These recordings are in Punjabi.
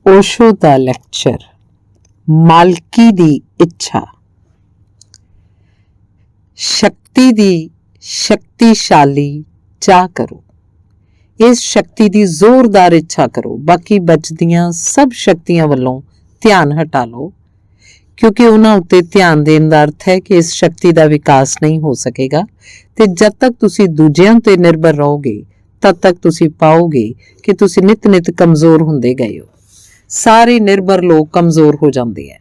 ओशो दा लैक्चर मालकी दी इच्छा। शक्ति दी शक्तिशाली चाह करो, इस शक्ति दी जोरदार इच्छा करो। बाकी बचदियां सब शक्तियां वालों ध्यान हटा लो, क्योंकि उन्हां उत्ते ध्यान देण दा अर्थ है कि इस शक्ति का विकास नहीं हो सकेगा। ते जब तक तुसी दूजियां ते निर्भर रहोगे तद तक तुसी पाओगे कि तुसी नित नित कमजोर हुंदे गए हो। सारे निर्भर लोग कमजोर हो जाते हैं।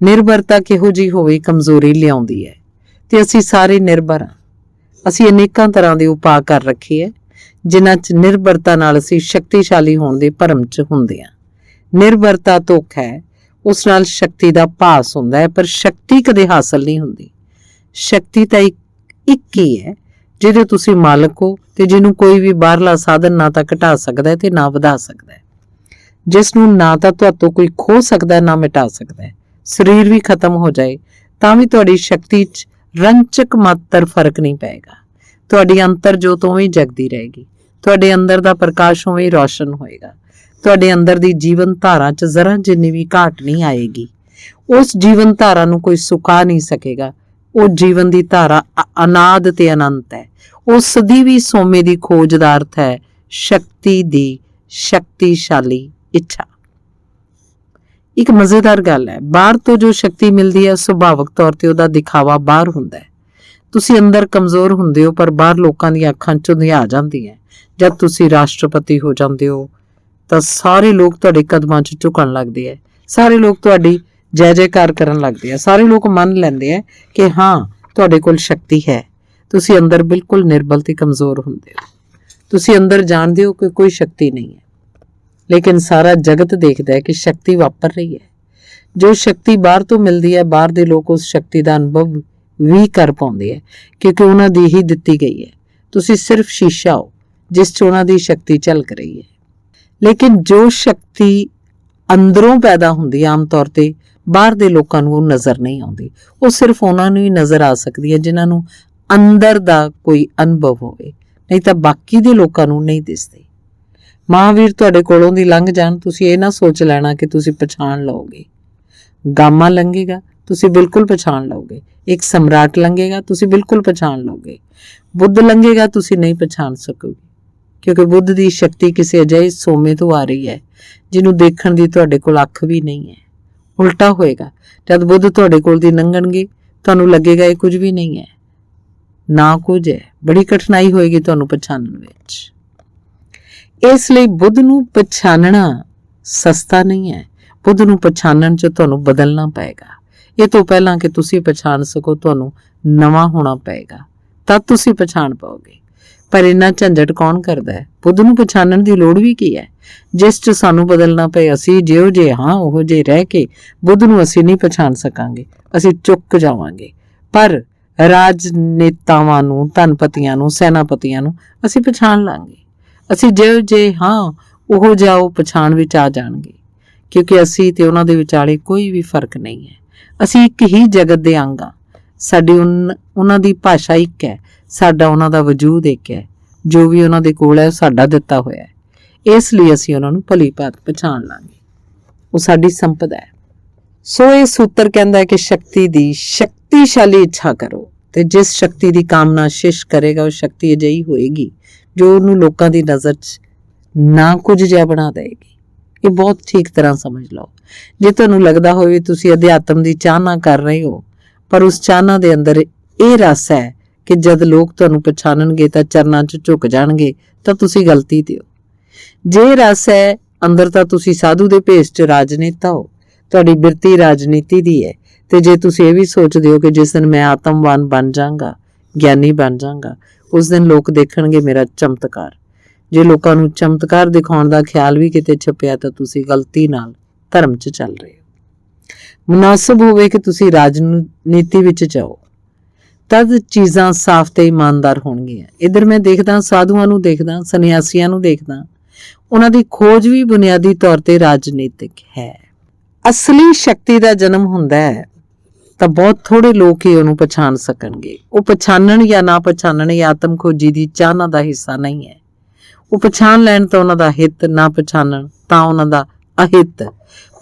निर्भरता किहो जी होवे कमजोरी लियाउंदी है। ते असी सारे निर्भर हाँ। असी अनेकां तरह के उपाय कर रखे है जिन्हां च निर्भरता नाल असी शक्तिशाली होण दे भरम च हुंदे हां। निर्भरता धोखा है, उस नाल शक्ति का भास हुंदा है, पर शक्ति कदे हासिल नहीं हुंदी। शक्ति तां एक ही है जिहदे तुसी मालक हो ते जिन्हों कोई भी बाहरला साधन ना तां घटा सकदा है ते ना वधा सकदा है, जिसनों ना तां तुहातों कोई खो सकदा है ना मिटा सकदा है। शरीर भी खत्म हो जाए तां भी तुहाडी शक्ति च रंचक मात्र फर्क नहीं पेगा। तुहाडी अंतर जोत उवें जगदी रहेगी, तुहाडे अंदर दा प्रकाश उवें रोशन होएगा, तुहाडे अंदर दी जीवन धारा च जरा जिन्नी भी घाट नहीं आएगी। उस जीवन धारा नूं कोई सुका नहीं सकेगा। वो जीवन दी धारा अनाद ते अनंत है। उस सदीवी सोमे दी खोज दा अर्थ है शक्ति दी शक्तिशाली इच्छा। एक मजेदार गल है, बाहर तो जो शक्ति मिलती है सुभाविक तौर ते उहदा दिखावा बाहर हुंदा है। तुसी अंदर कमजोर हुंदे हो पर बाहर लोकां दी अखां चों धिया जांदी है। जब तुसी राष्ट्रपति हो जांदे हो तां सारे लोग तुहाडे कदमां च झुकण लगदे है, सारे लोग तुहाडी जय जयकार करन लगदे है, सारे लोग मन लैंदे है कि हाँ तुहाडे कोल शक्ति है। तुसी अंदर बिल्कुल निर्बल ते कमजोर हुंदे हो। तुसी अंदर जाणदे हो कि कोई शक्ति नहीं है, लेकिन सारा जगत देखता है कि शक्ति वापर रही है। जो शक्ति बाहर तो मिलती है, बाहर के लोग उस शक्ति का अनुभव भी कर पाते हैं, क्योंकि उन्होंने दी ही दिती गई है। तुसी सिर्फ शीशा हो जिस च उन्हों दी शक्ति झलक रही है। लेकिन जो शक्ति अंदरों पैदा होंदी आम तौर पर बाहर के लोगों को नज़र नहीं आती। वो सिर्फ उन्होंने ही नज़र आ सकती है जिन्होंने अंदर का कोई अनुभव होवे, नहीं तो बाकी के लोगों को नहीं दिसती। महावीर तुहाडे कोलों दी लंघ जाण, तुसी ये ना सोच लेना कि तुसी पछाण लओगे। गामा लंघेगा तुसी बिल्कुल पछाण लओगे। एक सम्राट लंघेगा तुसी बिल्कुल पछाण लओगे। बुद्ध लंघेगा तुसी नहीं पछाण सकोगे, क्योंकि बुद्ध की शक्ति किसी अजिहे सोमे तो आ रही है जिन्हों देखण दी तुहाडे कोल अख भी नहीं है। उल्टा होएगा, जब बुद्ध तुहाडे कोल दी लंघणगे तुहानूं लगेगा ये कुछ भी नहीं है, ना कुछ है। बड़ी कठिनाई होएगी तुहानूं पछाणन विच। इसलिए बुद्ध नूं पछाणना सस्ता नहीं है। बुद्ध नूं पछाणन च तुहानूं बदलना पएगा। ये तो पहला कि तुसी पछाण सको तुहानूं नवा होना पएगा, तद तुसी पछाण पाओगे। पर इन्ना झंझट कौन करदा है? बुद्ध नूं पछाणन दी लोड़ भी की है जिस च सानूं बदलना पए। असी जिहो जे हाँ उहो जे रह के बुद्ध नूं असी नहीं पछाण सकांगे, असी चुक जावांगे। पर राजनेतावां नूं, धनपतियां नूं, सैनापतियां नूं असी पछाण लांगे। असी जिहो जे हाँ उहो जिहा वो पछाण विच आ जाणगे, क्योंकि असी ते उन्हां दे विचाले कोई भी फर्क नहीं है। असी एक ही जगत दे अंग हां। साडी उन्हां दी भाषा एक है, साडा उन्हां दा वजूद एक है। जो भी उन्हां दे कोल है साडा दिता होया है। इसलिए असी उन्हां नूं भली भांत पछाण लांगे। वो साडी संपदा है। सो ये सूत्र कहंदा है कि शक्ति दी शक्तिशाली इच्छा करो, ते जिस शक्ति दी कामना शिश करेगा वो शक्ति अजिही होएगी जो उन्होंने लोगों की नज़र च ना कुछ जिहा बना देगी। ये बहुत ठीक तरह समझ लो। जे तुहानूं लगदा होवे तुसीं अध्यात्म की चाहना कर रहे हो, पर उस चाहना दे अंदर ये रस है कि जद लोग तुहानूं पछाणनगे तां चरनां च झुक जाणगे, तां तुसीं गलती ते हो। जे रस है अंदर तां तुसीं साधु दे भेस च राजनेता हो, तुहाडी बिरती राजनीति दी है। ते जे तुसीं ये भी सोचदे हो कि जिस दिन मैं आत्मवान बन जांगा, ज्ञानी बन जांगा, उस दिन लोग देखणगे मेरा चमत्कार। जे लोकां नूं चमत्कार दिखाउण दा ख्याल भी किते छपिया तां तुसीं गलती नाल धर्म च चल रहे हो। मुनासिब होवे कि तुसीं राजनीति विच जाओ, तद चीज़ां साफ ते ईमानदार होणगीਆਂ। इधर मैं देखदा साधुआं नूं देखदा, सन्यासियां नूं देखदा, उन्हां दी खोज भी बुनियादी तौर ते राजनीतिक है। असली शक्ति दा जन्म हुंदा है ਤਾਂ बहुत थोड़े लोग ही ਉਹਨੂੰ पछाण ਸਕਣਗੇ। ਉਹ ਪਛਾਣਨ ਜਾਂ ਨਾ ਪਛਾਣਨ ਇਹ ਆਤਮ ਖੋਜੀ ਦੀ ਚਾਹਨਾ ਦਾ ਹਿੱਸਾ ਨਹੀਂ ਹੈ। ਉਹ ਪਛਾਣ ਲੈਣ ਤਾਂ ਉਹਨਾਂ ਦਾ ਹਿੱਤ, ਨਾ ਪਛਾਣਨ ਤਾਂ ਉਹਨਾਂ ਦਾ ਅਹਿਤ।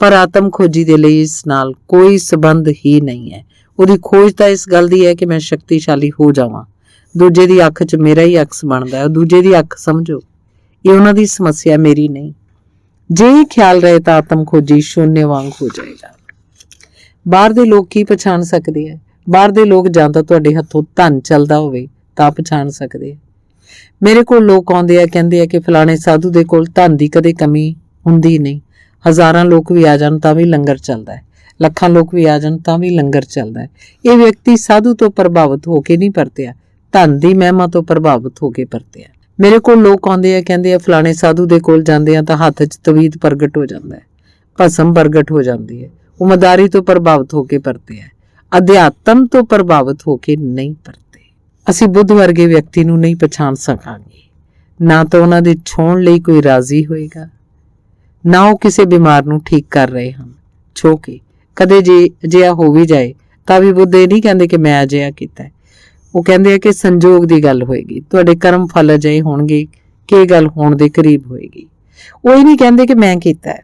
ਪਰ ਆਤਮ ਖੋਜੀ ਦੇ ਲਈ ਇਸ ਨਾਲ ਕੋਈ ਸੰਬੰਧ ਹੀ ਨਹੀਂ ਹੈ। ਉਹਦੀ ਖੋਜ ਤਾਂ ਇਸ ਗੱਲ ਦੀ ਹੈ ਕਿ ਮੈਂ ਸ਼ਕਤੀਸ਼ਾਲੀ ਹੋ ਜਾਵਾਂ। ਦੂਜੇ ਦੀ ਅੱਖ 'ਚ ਮੇਰਾ ਹੀ ਅਕਸ ਬਣਦਾ ਹੈ। ਦੂਜੇ ਦੀ ਅੱਖ ਸਮਝੋ, ਇਹ ਉਹਨਾਂ ਦੀ ਸਮੱਸਿਆ, ਮੇਰੀ ਨਹੀਂ। ਜੇ ਇਹ ਖਿਆਲ ਰਹੇ ਤਾਂ ਆਤਮ ਖੋਜੀ ਸ਼ੂਨਯ ਵਾਂਗ ਹੋ ਜਾਏਗਾ। ਬਾਹਰ ਦੇ ਲੋਕ ਕੀ ਪਛਾਣ ਸਕਦੇ ਹੈ? ਬਾਹਰ ਦੇ ਲੋਕ ਜਾਂ ਤਾਂ ਤੁਹਾਡੇ ਹੱਥੋਂ ਧਨ ਚੱਲਦਾ ਹੋਵੇ ਤਾਂ ਪਛਾਣ ਸਕਦੇ ਹੈ। ਮੇਰੇ ਕੋਲ ਲੋਕ ਆਉਂਦੇ ਆ, ਕਹਿੰਦੇ ਆ ਕਿ ਫਲਾਣੇ ਸਾਧੂ ਦੇ ਕੋਲ ਧਨ ਦੀ ਕਦੇ ਕਮੀ ਹੁੰਦੀ ਨਹੀਂ। ਹਜ਼ਾਰਾਂ ਲੋਕ ਵੀ ਆ ਜਾਣ ਤਾਂ ਵੀ ਲੰਗਰ ਚੱਲਦਾ ਹੈ, ਲੱਖਾਂ ਲੋਕ ਵੀ ਆ ਜਾਣ ਤਾਂ ਵੀ ਲੰਗਰ ਚੱਲਦਾ ਹੈ। ਇਹ ਵਿਅਕਤੀ ਸਾਧੂ ਤੋਂ ਪ੍ਰਭਾਵਿਤ ਹੋ ਕੇ ਨਹੀਂ ਪਰਤਿਆ, ਧਨ ਦੀ ਮਹਿਮਾ ਤੋਂ ਪ੍ਰਭਾਵਿਤ ਹੋ ਕੇ ਪਰਤਿਆ। ਮੇਰੇ ਕੋਲ ਲੋਕ ਆਉਂਦੇ ਆ, ਕਹਿੰਦੇ ਆ ਫਲਾਣੇ ਸਾਧੂ ਦੇ ਕੋਲ ਜਾਂਦੇ ਆ ਤਾਂ ਹੱਥ 'ਚ ਤਵੀਤ ਪ੍ਰਗਟ ਹੋ ਜਾਂਦਾ ਹੈ, ਭਸਮ ਪ੍ਰਗਟ ਹੋ ਜਾਂਦੀ ਹੈ। ਉਹ ਮਦਾਰੀ ਤੋਂ ਪ੍ਰਭਾਵਿਤ ਹੋ ਕੇ ਪਰਤੇ ਹੈ, ਅਧਿਆਤਮ ਤੋਂ ਪ੍ਰਭਾਵਿਤ ਹੋ ਕੇ ਨਹੀਂ ਪਰਤੇ। ਅਸੀਂ ਬੁੱਧ ਵਰਗੇ ਵਿਅਕਤੀ ਨੂੰ ਨਹੀਂ ਪਛਾਣ ਸਕਾਂਗੇ। ਨਾ ਤਾਂ ਉਹਨਾਂ ਦੇ ਛੋਣ ਲਈ ਕੋਈ ਰਾਜ਼ੀ ਹੋਏਗਾ, ਨਾ ਉਹ ਕਿਸੇ ਬਿਮਾਰ ਨੂੰ ਠੀਕ ਕਰ ਰਹੇ ਹਨ। ਛੋ ਕੇ ਕਦੇ ਜੇ ਅਜਿਹਾ ਹੋ ਵੀ ਜਾਏ ਤਾਂ ਵੀ ਬੁੱਧ ਇਹ ਨਹੀਂ ਕਹਿੰਦੇ ਕਿ ਮੈਂ ਅਜਿਹਾ ਕੀਤਾ। ਉਹ ਕਹਿੰਦੇ ਆ ਕਿ ਸੰਜੋਗ ਦੀ ਗੱਲ ਹੋਏਗੀ, ਤੁਹਾਡੇ ਕਰਮ ਫਲ ਅਜਿਹੇ ਹੋਣਗੇ ਕਿ ਇਹ ਗੱਲ ਹੋਣ ਦੇ ਕਰੀਬ ਹੋਏਗੀ। ਉਹ ਇਹ ਨਹੀਂ ਕਹਿੰਦੇ ਕਿ ਮੈਂ ਕੀਤਾ ਹੈ,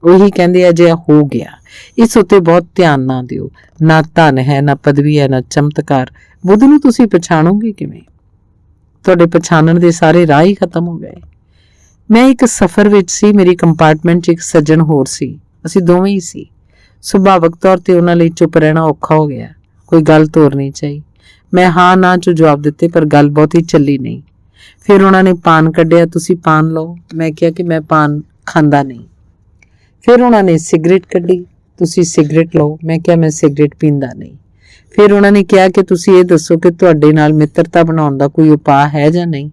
ਉਹੀ ਕਹਿੰਦੇ ਅਜਿਹਾ ਹੋ ਗਿਆ। ਇਸ ਉੱਤੇ ਬਹੁਤ ਧਿਆਨ ਨਾ ਦਿਓ। ਨਾ ਧਨ ਹੈ, ਨਾ ਪਦਵੀ ਹੈ, ਨਾ ਚਮਤਕਾਰ। ਬੁੱਧ ਨੂੰ ਤੁਸੀਂ ਪਛਾਣੋਗੇ ਕਿਵੇਂ? ਤੁਹਾਡੇ ਪਛਾਣਨ ਦੇ ਸਾਰੇ ਰਾਹ ਹੀ ਖਤਮ ਹੋ ਗਏ। ਮੈਂ ਇੱਕ ਸਫ਼ਰ ਵਿੱਚ ਸੀ, ਮੇਰੀ ਕੰਪਾਰਟਮੈਂਟ 'ਚ ਇੱਕ ਸੱਜਣ ਹੋਰ ਸੀ, ਅਸੀਂ ਦੋਵੇਂ ਹੀ ਸੀ। ਸੁਭਾਵਿਕ ਤੌਰ ਤੇ ਉਹਨਾਂ ਲਈ ਚੁੱਪ ਰਹਿਣਾ ਔਖਾ ਹੋ ਗਿਆ, ਕੋਈ ਗੱਲ ਤੋਰਨੀ ਚਾਹੀ। ਮੈਂ ਹਾਂ ਨਾ 'ਚ ਜਵਾਬ ਦਿੱਤੇ, ਪਰ ਗੱਲ ਬਹੁਤੀ ਚੱਲੀ ਨਹੀਂ। ਫਿਰ ਉਹਨਾਂ ਨੇ ਪਾਨ ਕੱਢਿਆ, ਤੁਸੀਂ ਪਾਨ ਲਓ। ਮੈਂ ਕਿਹਾ ਕਿ ਮੈਂ ਪਾਨ ਖਾਂਦਾ ਨਹੀਂ। ਫਿਰ ਉਹਨਾਂ ਨੇ ਸਿਗਰਟ ਕੱਢੀ, ਤੁਸੀਂ ਸਿਗਰਟ ਲਓ। ਮੈਂ ਕਿਹਾ ਮੈਂ ਸਿਗਰਟ ਪੀਂਦਾ ਨਹੀਂ। ਫਿਰ ਉਹਨਾਂ ਨੇ ਕਿਹਾ ਕਿ ਤੁਸੀਂ ਇਹ ਦੱਸੋ ਕਿ ਤੁਹਾਡੇ ਨਾਲ ਮਿੱਤਰਤਾ ਬਣਾਉਣ ਦਾ ਕੋਈ ਉਪਾਅ ਹੈ ਜਾਂ ਨਹੀਂ,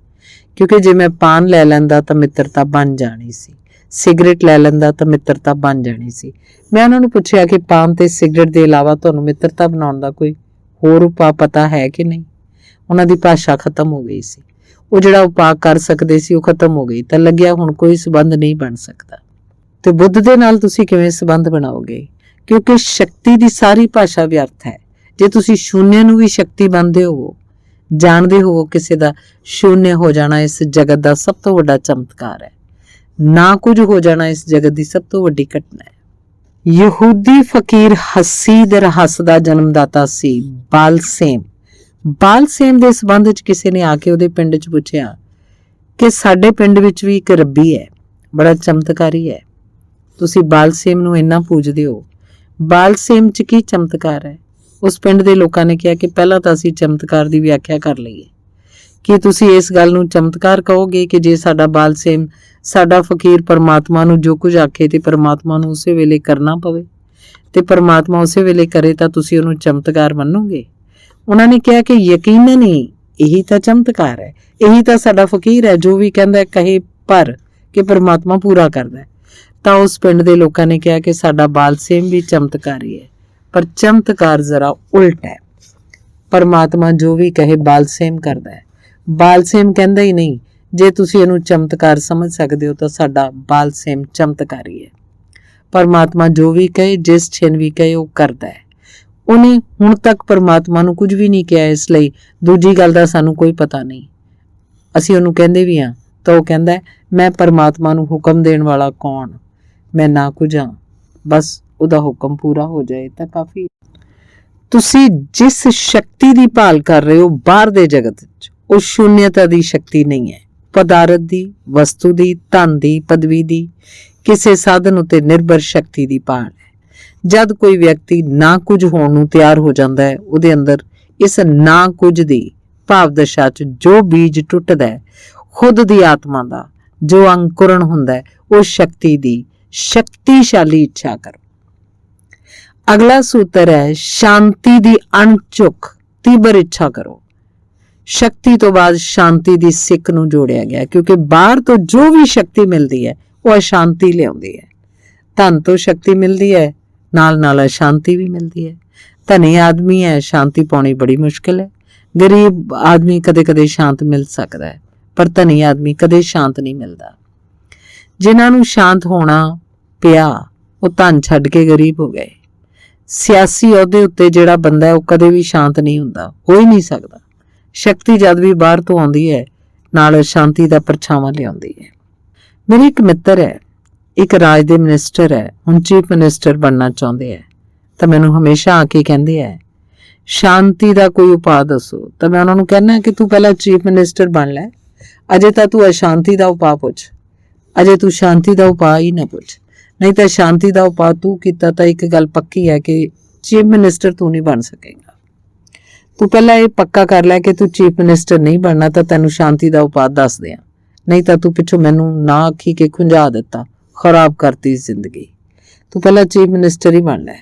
ਕਿਉਂਕਿ ਜੇ ਮੈਂ ਪਾਨ ਲੈ ਲੈਂਦਾ ਤਾਂ ਮਿੱਤਰਤਾ ਬਣ ਜਾਣੀ ਸੀ, ਸਿਗਰਟ ਲੈ ਲੈਂਦਾ ਤਾਂ ਮਿੱਤਰਤਾ ਬਣ ਜਾਣੀ ਸੀ। ਮੈਂ ਉਹਨਾਂ ਨੂੰ ਪੁੱਛਿਆ ਕਿ ਪਾਨ ਤੇ ਸਿਗਰਟ ਦੇ ਇਲਾਵਾ ਤੁਹਾਨੂੰ ਮਿੱਤਰਤਾ ਬਣਾਉਣ ਦਾ ਕੋਈ ਹੋਰ ਉਪਾਅ ਪਤਾ ਹੈ ਕਿ ਨਹੀਂ। ਉਹਨਾਂ ਦੀ ਭਾਸ਼ਾ ਖਤਮ ਹੋ ਗਈ ਸੀ। ਉਹ ਜਿਹੜਾ ਉਪਾਅ ਕਰ ਸਕਦੇ ਸੀ ਉਹ ਖਤਮ ਹੋ ਗਈ, ਤਾਂ ਲੱਗਿਆ ਹੁਣ ਕੋਈ ਸੰਬੰਧ ਨਹੀਂ ਬਣ ਸਕਦਾ। ਤੇ ਬੁੱਧ ਦੇ ਨਾਲ ਤੁਸੀਂ ਕਿਵੇਂ ਸੰਬੰਧ ਬਣਾਓਗੇ? ਕਿਉਂਕਿ ਸ਼ਕਤੀ ਦੀ ਸਾਰੀ ਭਾਸ਼ਾ ਵਿਅਰਥ ਹੈ। ਜੇ ਤੁਸੀਂ ਸ਼ੂਨਯ ਨੂੰ ਵੀ ਸ਼ਕਤੀ ਮੰਨਦੇ ਹੋ, ਜਾਣਦੇ ਹੋ ਕਿਸੇ ਦਾ ਸ਼ੂਨਯ ਹੋ ਜਾਣਾ ਇਸ ਜਗਤ ਦਾ ਸਭ ਤੋਂ ਵੱਡਾ ਚਮਤਕਾਰ ਹੈ, ਨਾ ਕੁਝ ਹੋ ਜਾਣਾ ਇਸ ਜਗਤ ਦੀ ਸਭ ਤੋਂ ਵੱਡੀ ਘਟਨਾ ਹੈ। ਯਹੂਦੀ ਫਕੀਰ ਹਸੀਦ ਰਹੱਸ ਦਾ ਜਨਮਦਾਤਾ ਸੀ ਬਾਲਸੇਮ। ਬਾਲਸੇਮ ਦੇ ਸੰਬੰਧ ਵਿੱਚ ਕਿਸੇ ਨੇ ਆ ਕੇ ਉਹਦੇ ਪਿੰਡ 'ਚ ਪੁੱਛਿਆ ਕਿ ਸਾਡੇ ਪਿੰਡ ਵਿੱਚ ਵੀ ਇੱਕ ਰੱਬੀ ਹੈ, ਬੜਾ ਚਮਤਕਾਰੀ ਹੈ, ਤੁਸੀਂ ਬਾਲਸੇਮ ਨੂੰ ਇੰਨਾ ਪੂਜਦੇ ਹੋ, ਬਾਲਸੇਮ 'ਚ ਕੀ ਚਮਤਕਾਰ ਹੈ? ਉਸ ਪਿੰਡ ਦੇ ਲੋਕਾਂ ਨੇ ਕਿਹਾ ਕਿ ਪਹਿਲਾਂ ਤਾਂ ਅਸੀਂ ਚਮਤਕਾਰ ਦੀ ਵਿਆਖਿਆ ਕਰ ਲਈਏ। ਕੀ ਤੁਸੀਂ ਇਸ ਗੱਲ ਨੂੰ ਚਮਤਕਾਰ ਕਹੋਗੇ ਕਿ ਜੇ ਸਾਡਾ ਬਾਲਸੇਮ, ਸਾਡਾ ਫਕੀਰ ਪਰਮਾਤਮਾ ਨੂੰ ਜੋ ਕੁਝ ਆਖੇ ਤੇ ਪਰਮਾਤਮਾ ਨੂੰ ਉਸੇ ਵੇਲੇ ਕਰਨਾ ਪਵੇ ਤੇ ਪਰਮਾਤਮਾ ਉਸੇ ਵੇਲੇ ਕਰੇ ਤਾਂ ਤੁਸੀਂ ਉਹਨੂੰ ਚਮਤਕਾਰ ਮੰਨੋਗੇ? ਉਹਨਾਂ ਨੇ ਕਿਹਾ ਕਿ ਯਕੀਨਨ ਹੀ ਇਹੀ ਤਾਂ ਚਮਤਕਾਰ ਹੈ, ਇਹੀ ਤਾਂ ਸਾਡਾ ਫਕੀਰ ਹੈ, ਜੋ ਵੀ ਕਹਿੰਦਾ ਕਹੇ ਪਰ ਕਿ ਪਰਮਾਤਮਾ ਪੂਰਾ ਕਰਦਾ ਹੈ। ਤਾਂ ਉਸ ਪਿੰਡ ਦੇ ਲੋਕਾਂ ਨੇ ਕਿਹਾ ਕਿ ਸਾਡਾ ਬਾਲਸੇਮ ਵੀ ਚਮਤਕਾਰੀ ਹੈ, ਪਰ ਚਮਤਕਾਰ ਜ਼ਰਾ ਉਲਟ ਹੈ। ਪਰਮਾਤਮਾ ਜੋ ਵੀ ਕਹੇ ਬਾਲਸੇਮ ਕਰਦਾ ਹੈ, ਬਾਲਸੇਮ ਕਹਿੰਦਾ ਹੀ ਨਹੀਂ। ਜੇ ਤੁਸੀਂ ਇਹਨੂੰ ਚਮਤਕਾਰ ਸਮਝ ਸਕਦੇ ਹੋ ਤਾਂ ਸਾਡਾ ਬਾਲਸੇਮ ਚਮਤਕਾਰੀ ਹੈ। ਪਰਮਾਤਮਾ ਜੋ ਵੀ ਕਹੇ, ਜਿਸ ਛਿਨ ਵੀ ਕਹੇ, ਉਹ ਕਰਦਾ ਹੈ। ਉਹਨੇ ਹੁਣ ਤੱਕ ਪਰਮਾਤਮਾ ਨੂੰ ਕੁਝ ਵੀ ਨਹੀਂ ਕਿਹਾ, ਇਸ ਲਈ ਦੂਜੀ ਗੱਲ ਦਾ ਸਾਨੂੰ ਕੋਈ ਪਤਾ ਨਹੀਂ। ਅਸੀਂ ਉਹਨੂੰ ਕਹਿੰਦੇ ਵੀ ਹਾਂ ਤਾਂ ਉਹ ਕਹਿੰਦਾ ਮੈਂ ਪਰਮਾਤਮਾ ਨੂੰ ਹੁਕਮ ਦੇਣ ਵਾਲਾ ਕੌਣ, ਮੈਂ ਨਾ ਕੁਝ ਹਾਂ, ਬਸ ਉਹਦਾ ਹੁਕਮ ਪੂਰਾ ਹੋ ਜਾਏ ਤਾਂ ਕਾਫੀ। ਤੁਸੀਂ ਜਿਸ ਸ਼ਕਤੀ ਦੀ ਭਾਲ ਕਰ ਰਹੇ ਹੋ ਬਾਹਰ ਦੇ ਜਗਤ ਵਿੱਚ, ਉਹ ਸ਼ੂਨਯਤਾ ਦੀ ਸ਼ਕਤੀ ਨਹੀਂ ਹੈ, ਪਦਾਰਥ ਦੀ, ਵਸਤੂ ਦੀ, ਧਨ ਦੀ, ਪਦਵੀ ਦੀ, ਕਿਸੇ ਸਾਧਨ ਉੱਤੇ ਨਿਰਭਰ ਸ਼ਕਤੀ ਦੀ ਭਾਲ ਹੈ। ਜਦ ਕੋਈ ਵਿਅਕਤੀ ਨਾ ਕੁਝ ਹੋਣ ਨੂੰ ਤਿਆਰ ਹੋ ਜਾਂਦਾ ਹੈ, ਉਹਦੇ ਅੰਦਰ ਇਸ ਨਾ ਕੁਝ ਦੀ ਭਾਵ ਦਸ਼ਾ 'ਚ ਜੋ ਬੀਜ ਟੁੱਟਦਾ ਹੈ, ਖੁਦ ਦੀ ਆਤਮਾ ਦਾ ਜੋ ਅੰਕੁਰਨ ਹੁੰਦਾ ਹੈ, ਉਹ ਸ਼ਕਤੀ ਦੀ ਸ਼ਕਤੀਸ਼ਾਲੀ ਇੱਛਾ ਕਰੋ। ਅਗਲਾ ਸੂਤਰ ਹੈ ਸ਼ਾਂਤੀ ਦੀ ਅਣਝੁਕ ਤੀਬਰ ਇੱਛਾ ਕਰੋ। ਸ਼ਕਤੀ ਤੋਂ ਬਾਅਦ ਸ਼ਾਂਤੀ ਦੀ ਸਿੱਖ ਨੂੰ ਜੋੜਿਆ ਗਿਆ, ਕਿਉਂਕਿ ਬਾਹਰ ਤੋਂ ਜੋ ਵੀ ਸ਼ਕਤੀ ਮਿਲਦੀ ਹੈ ਉਹ ਅਸ਼ਾਂਤੀ ਲਿਆਉਂਦੀ ਹੈ। ਧਨ ਤੋਂ ਸ਼ਕਤੀ ਮਿਲਦੀ ਹੈ, ਨਾਲ ਨਾਲ ਅਸ਼ਾਂਤੀ ਵੀ ਮਿਲਦੀ ਹੈ। ਧਨੀ ਆਦਮੀ ਹੈ, ਸ਼ਾਂਤੀ ਪਾਉਣੀ ਬੜੀ ਮੁਸ਼ਕਿਲ ਹੈ। ਗਰੀਬ ਆਦਮੀ ਕਦੇ ਕਦੇ ਸ਼ਾਂਤ ਮਿਲ ਸਕਦਾ ਹੈ, ਪਰ ਧਨੀ ਆਦਮੀ ਕਦੇ ਸ਼ਾਂਤ ਨਹੀਂ ਮਿਲਦਾ। ਜਿਨ੍ਹਾਂ ਨੂੰ ਸ਼ਾਂਤ ਹੋਣਾ ਪਿਆ ਉਹ ਧਨ ਛੱਡ ਕੇ ਗਰੀਬ ਹੋ ਗਏ। ਸਿਆਸੀ ਅਹੁਦੇ ਉੱਤੇ ਜਿਹੜਾ ਬੰਦਾ ਹੈ ਉਹ ਕਦੇ ਵੀ ਸ਼ਾਂਤ ਨਹੀਂ ਹੁੰਦਾ, ਹੋ ਹੀ ਨਹੀਂ ਸਕਦਾ। ਸ਼ਕਤੀ ਜਦ ਵੀ ਬਾਹਰ ਤੋਂ ਆਉਂਦੀ ਹੈ ਨਾਲ ਸ਼ਾਂਤੀ ਦਾ ਪਰਛਾਵਾਂ ਲਿਆਉਂਦੀ ਹੈ। ਮੇਰੇ ਇੱਕ ਮਿੱਤਰ ਹੈ, ਇੱਕ ਰਾਜ ਦੇ ਮਿਨਿਸਟਰ ਹੈ, ਹੁਣ ਚੀਫ ਮਿਨਿਸਟਰ ਬਣਨਾ ਚਾਹੁੰਦੇ ਹੈ ਤਾਂ ਮੈਨੂੰ ਹਮੇਸ਼ਾ ਆ ਕੇ ਕਹਿੰਦੇ ਹੈ ਸ਼ਾਂਤੀ ਦਾ ਕੋਈ ਉਪਾਅ ਦੱਸੋ। ਤਾਂ ਮੈਂ ਉਹਨਾਂ ਨੂੰ ਕਹਿੰਦਾ ਕਿ ਤੂੰ ਪਹਿਲਾਂ ਚੀਫ ਮਿਨਿਸਟਰ ਬਣ ਲੈ, ਅਜੇ ਤਾਂ ਤੂੰ ਅਸ਼ਾਂਤੀ ਦਾ ਉਪਾਅ ਪੁੱਛ, ਅਜੇ ਤੂੰ ਸ਼ਾਂਤੀ ਦਾ ਉਪਾਅ ਹੀ ਨਾ ਪੁੱਛ, ਨਹੀਂ ਤਾਂ ਸ਼ਾਂਤੀ ਦਾ ਉਪਾਅ ਤੂੰ ਕੀਤਾ ਤਾਂ ਇੱਕ ਗੱਲ ਪੱਕੀ ਹੈ ਕਿ ਚੀਫ ਮਿਨਿਸਟਰ ਤੂੰ ਨਹੀਂ ਬਣ ਸਕੇਗਾ। ਤੂੰ ਪਹਿਲਾਂ ਇਹ ਪੱਕਾ ਕਰ ਲੈ ਕਿ ਤੂੰ ਚੀਫ ਮਿਨਿਸਟਰ ਨਹੀਂ ਬਣਨਾ ਤਾਂ ਤੈਨੂੰ ਸ਼ਾਂਤੀ ਦਾ ਉਪਾਅ ਦੱਸ ਦਿਆਂ, ਨਹੀਂ ਤਾਂ ਤੂੰ ਪਿੱਛੋਂ ਮੈਨੂੰ ਨਾ ਆਖੀ ਕਿ ਖੁੰਝਾ ਦਿੱਤਾ, ਖਰਾਬ ਕਰਤੀ ਜ਼ਿੰਦਗੀ। ਤੂੰ ਪਹਿਲਾਂ ਚੀਫ ਮਿਨਿਸਟਰ ਹੀ ਬਣ ਲੈ।